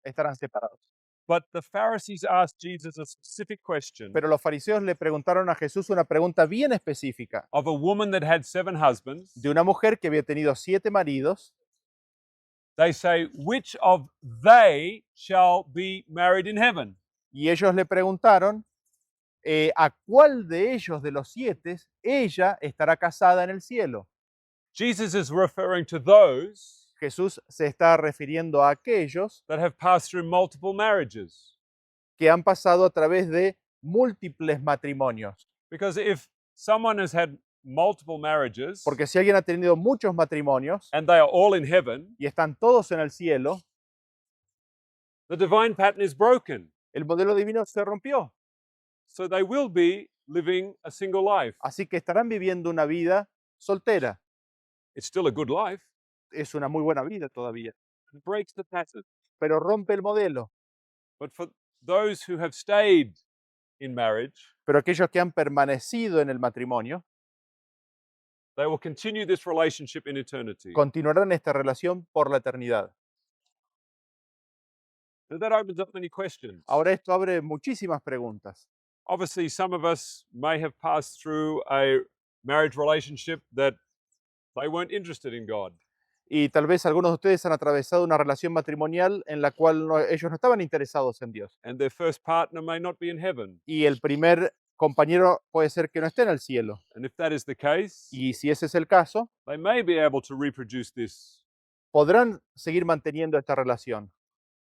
Speaker 2: estarán separados.
Speaker 1: But the Pharisees asked Jesus a specific question
Speaker 2: Pero los fariseos le preguntaron a Jesús una pregunta bien específica
Speaker 1: of a woman that had 7 husbands.
Speaker 2: de una mujer que había tenido 7 maridos.
Speaker 1: They say, which of they shall be married in heaven?
Speaker 2: Y ellos le preguntaron a cuál de ellos, de los 7, ella estará casada en el cielo.
Speaker 1: Jesus is referring to those
Speaker 2: Jesús se está refiriendo a aquellos
Speaker 1: that have passed through multiple marriages.
Speaker 2: que han pasado a través de múltiples matrimonios.
Speaker 1: Because if someone has had multiple marriages
Speaker 2: Porque si alguien ha tenido muchos matrimonios
Speaker 1: and they are all in heaven,
Speaker 2: y están todos en el cielo,
Speaker 1: the divine pattern is broken.
Speaker 2: el modelo divino se rompió.
Speaker 1: So they will be living a single life.
Speaker 2: Así que estarán viviendo una vida soltera.
Speaker 1: It's still a good life.
Speaker 2: Es una muy buena vida todavía,
Speaker 1: It breaks the pattern.
Speaker 2: pero rompe el modelo.
Speaker 1: But for those who have stayed in marriage,
Speaker 2: Pero aquellos que han permanecido en el matrimonio
Speaker 1: they will continue this relationship in eternity.
Speaker 2: continuarán esta relación por la eternidad.
Speaker 1: So that opens up many questions.
Speaker 2: Ahora esto abre muchísimas preguntas.
Speaker 1: Obviously, some of us may have passed through a marriage relationship that they weren't interested in God.
Speaker 2: Y tal vez algunos de ustedes han atravesado una relación matrimonial en la cual ellos no estaban interesados en Dios.
Speaker 1: And their first partner may not be in heaven.
Speaker 2: Y el primer compañero puede ser que no esté en el cielo.
Speaker 1: And if that is the case,
Speaker 2: Y si ese es el caso,
Speaker 1: they may be able to reproduce this.
Speaker 2: podrán seguir manteniendo esta relación.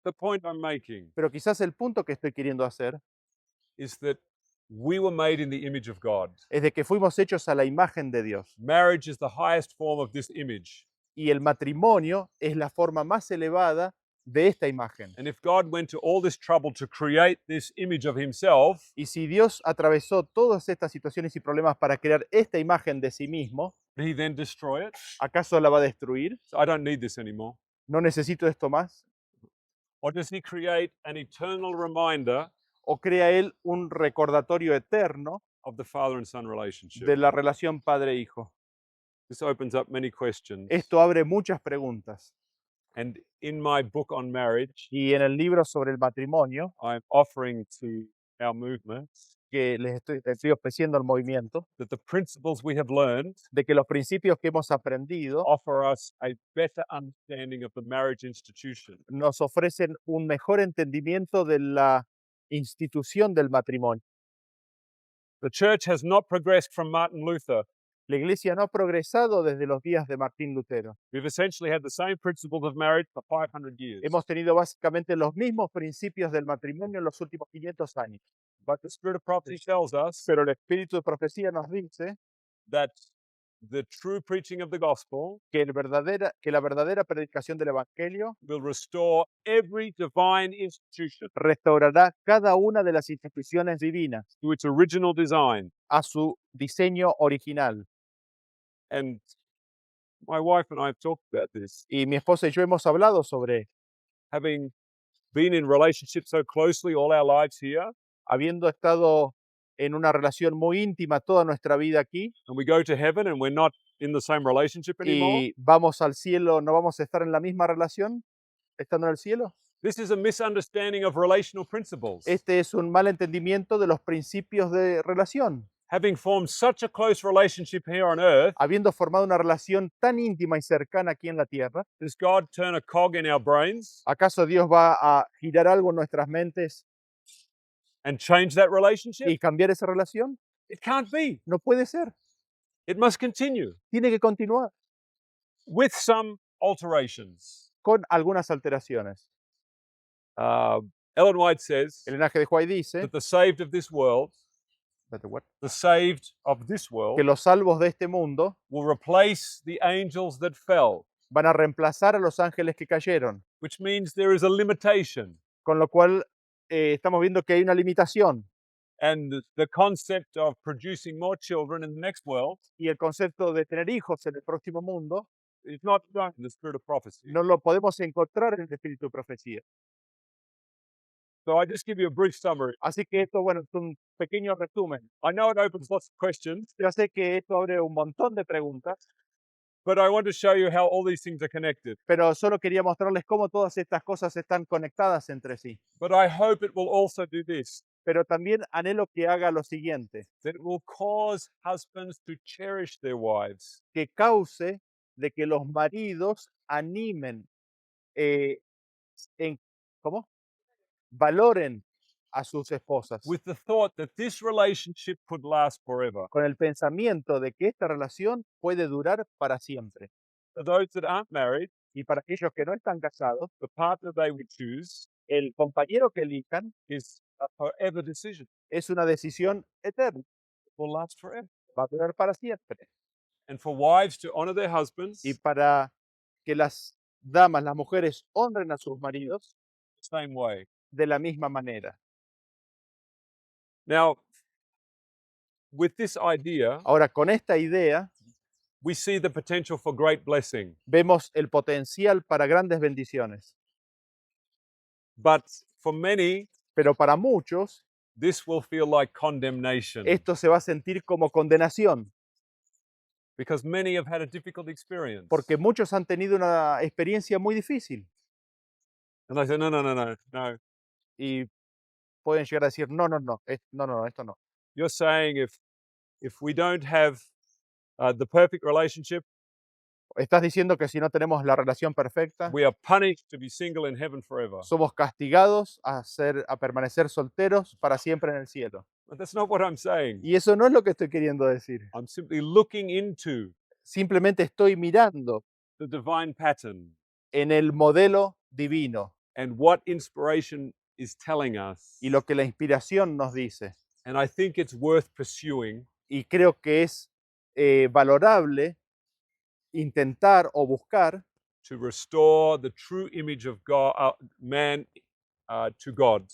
Speaker 1: The point I'm making
Speaker 2: Pero quizás el punto que estoy queriendo hacer
Speaker 1: is that we were made in the image of God.
Speaker 2: es de que fuimos hechos a la imagen de Dios.
Speaker 1: Marriage is the highest form of this image.
Speaker 2: Y el matrimonio es la forma más elevada de esta imagen.
Speaker 1: And if God went to all this trouble to create this image of himself,
Speaker 2: Y si Dios atravesó todas estas situaciones y problemas para crear esta imagen de sí mismo,
Speaker 1: did he then destroy it?
Speaker 2: ¿acaso la va a destruir?
Speaker 1: So I don't need this anymore.
Speaker 2: ¿No necesito esto más?
Speaker 1: Or does he create an eternal reminder
Speaker 2: ¿O crea Él un recordatorio eterno
Speaker 1: of the father and son relationship?
Speaker 2: de la relación padre-hijo?
Speaker 1: This opens up many questions.
Speaker 2: Esto abre muchas preguntas.
Speaker 1: And in my book on marriage,
Speaker 2: Y en el libro sobre el matrimonio,
Speaker 1: I'm offering to our movement
Speaker 2: que estoy ofreciendo al movimiento,
Speaker 1: that the principles we have learned
Speaker 2: de que los principios que hemos aprendido
Speaker 1: offer us a better understanding of the marriage institution.
Speaker 2: nos ofrecen un mejor entendimiento de la institución del matrimonio.
Speaker 1: The church has not progressed from Martin Luther.
Speaker 2: La iglesia no ha progresado desde los días de Martín Lutero.
Speaker 1: We've essentially had the same principles of marriage for 500 years.
Speaker 2: Hemos tenido básicamente los mismos principios del matrimonio en los últimos 500 años.
Speaker 1: But the spirit of prophecy tells us
Speaker 2: Pero el espíritu de profecía nos dice
Speaker 1: that the true preaching of the gospel
Speaker 2: que la verdadera predicación del evangelio
Speaker 1: will restore every divine institution
Speaker 2: restaurará cada una de las instituciones divinas
Speaker 1: to its original design.
Speaker 2: a su diseño original.
Speaker 1: And my wife and I have talked about this.
Speaker 2: Y mi esposa y yo hemos hablado sobre,
Speaker 1: Having been in relationships so closely all our lives here,
Speaker 2: habiendo estado en una relación muy íntima toda nuestra vida aquí,
Speaker 1: and we go to heaven and we're not in the same relationship anymore.
Speaker 2: y vamos al cielo, ¿no vamos a estar en la misma relación estando en el cielo?
Speaker 1: This is a misunderstanding of relational principles.
Speaker 2: Este es un mal entendimiento de los principios de relación.
Speaker 1: Having formed such a close relationship here on earth,
Speaker 2: Habiendo formado una relación tan íntima y cercana aquí en la tierra,
Speaker 1: does God turn a cog in our brains
Speaker 2: ¿acaso Dios va a girar algo en nuestras mentes
Speaker 1: and change that relationship?
Speaker 2: y cambiar esa relación?
Speaker 1: It can't be.
Speaker 2: No puede ser.
Speaker 1: It must continue
Speaker 2: Tiene que continuar
Speaker 1: with some alterations.
Speaker 2: con algunas alteraciones.
Speaker 1: Ellen White says
Speaker 2: El linaje de White dice
Speaker 1: that the saved of this world,
Speaker 2: espérate, what?
Speaker 1: the saved of this
Speaker 2: que
Speaker 1: world,
Speaker 2: los salvos de este mundo
Speaker 1: will replace the angels that fell,
Speaker 2: van a reemplazar a los ángeles que cayeron,
Speaker 1: which means there is a limitation.
Speaker 2: con lo cual estamos viendo que hay una limitación
Speaker 1: And the concept of producing more children in the next world
Speaker 2: y el concepto de tener hijos en el próximo mundo
Speaker 1: is not found in the spirit of prophecy.
Speaker 2: no lo podemos encontrar en el espíritu de profecía.
Speaker 1: So I just give you a brief summary.
Speaker 2: Así que esto, bueno, es un pequeño resumen.
Speaker 1: I know it opens lots of questions,
Speaker 2: Ya sé que esto abre un montón de preguntas,
Speaker 1: but I want to show you how all these things are connected.
Speaker 2: pero solo quería mostrarles cómo todas estas cosas están conectadas entre sí.
Speaker 1: But I hope it will also do this,
Speaker 2: Pero también anhelo que haga lo siguiente,
Speaker 1: that it will cause husbands to cherish their wives,
Speaker 2: que cause de que los maridos animen, en, ¿cómo? Valoren a sus esposas,
Speaker 1: with the thought that this relationship could last forever.
Speaker 2: con el pensamiento de que esta relación puede durar para siempre.
Speaker 1: For those that aren't married,
Speaker 2: Y para aquellos que no están casados,
Speaker 1: the partner they would choose
Speaker 2: el compañero que elijan
Speaker 1: is a forever decision.
Speaker 2: es una decisión eterna,
Speaker 1: It will last forever.
Speaker 2: va a durar para siempre.
Speaker 1: And for wives to honor their husbands,
Speaker 2: Y para que las damas, las mujeres, honren a sus maridos
Speaker 1: the same way.
Speaker 2: de la misma manera.
Speaker 1: Now, with this idea,
Speaker 2: Ahora, con esta idea,
Speaker 1: we see the potential for great blessing.
Speaker 2: vemos el potencial para grandes bendiciones.
Speaker 1: But for many,
Speaker 2: Pero para muchos,
Speaker 1: this will feel like condemnation
Speaker 2: esto se va a sentir como condenación,
Speaker 1: because many have had a difficult experience.
Speaker 2: porque muchos han tenido una experiencia muy difícil
Speaker 1: And they say, no, no, no, no, no.
Speaker 2: y pueden llegar a decir, no, no, no, no, no, esto no.
Speaker 1: You're saying if we don't have the perfect relationship,
Speaker 2: Estás diciendo que si no tenemos la relación perfecta,
Speaker 1: we are punished to be single in heaven forever.
Speaker 2: somos castigados a permanecer solteros para siempre en el cielo.
Speaker 1: But that's not what I'm saying.
Speaker 2: Y eso no es lo que estoy queriendo decir.
Speaker 1: I'm simply looking into
Speaker 2: Simplemente estoy mirando
Speaker 1: the divine pattern
Speaker 2: en el modelo divino
Speaker 1: and what inspiration is telling us.
Speaker 2: y lo que la inspiración nos dice.
Speaker 1: And I think it's worth pursuing
Speaker 2: Y creo que es valorable intentar o buscar
Speaker 1: to restore the true image of God, man to God.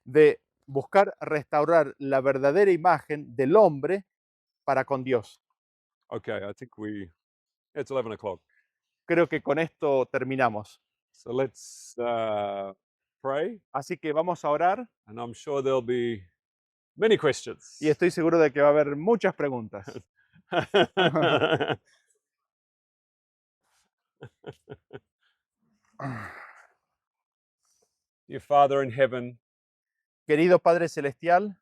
Speaker 2: de buscar restaurar la verdadera imagen del hombre para con Dios.
Speaker 1: Okay, I think it's 11 o'clock.
Speaker 2: Creo que con esto terminamos.
Speaker 1: So let's pray,
Speaker 2: Así que vamos a orar
Speaker 1: and I'm sure there'll be many questions.
Speaker 2: y estoy seguro de que va a haber muchas preguntas.
Speaker 1: Dear Father in heaven,
Speaker 2: Querido Padre Celestial,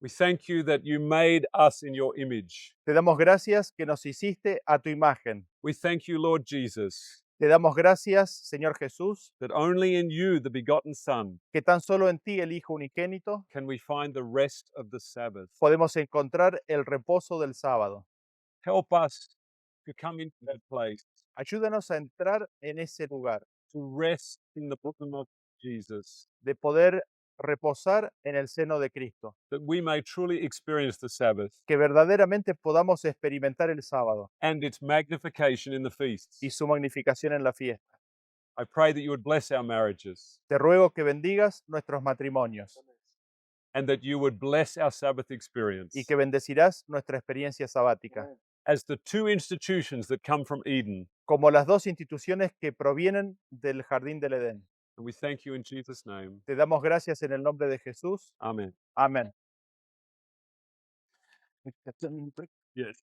Speaker 1: we thank you that you made us in your image.
Speaker 2: te damos gracias que nos hiciste a tu imagen.
Speaker 1: We thank you, Lord Jesus,
Speaker 2: Te damos gracias, Señor Jesús,
Speaker 1: that only in you, the begotten Son,
Speaker 2: que tan solo en ti, el Hijo unigénito,
Speaker 1: can we find the rest of the Sabbath.
Speaker 2: podemos encontrar el reposo del sábado.
Speaker 1: Help us to come into that place,
Speaker 2: Ayúdanos a entrar en ese lugar,
Speaker 1: to rest in the bosom of Jesus,
Speaker 2: de poder reposar en el seno de Cristo,
Speaker 1: that we may truly experience the Sabbath
Speaker 2: que verdaderamente podamos experimentar el sábado
Speaker 1: and its magnification in the feasts.
Speaker 2: y su magnificación en la fiesta.
Speaker 1: I pray that you would bless our marriages
Speaker 2: Te ruego que bendigas nuestros matrimonios
Speaker 1: and that you would bless our Sabbath experience
Speaker 2: y que bendecirás nuestra experiencia sabática,
Speaker 1: as the two institutions that come from Eden.
Speaker 2: como las dos instituciones que provienen del jardín del Edén.
Speaker 1: And we thank you in Jesus' name.
Speaker 2: Te damos gracias en el nombre de Jesús.
Speaker 1: Amen.
Speaker 2: Amén.
Speaker 1: Yes.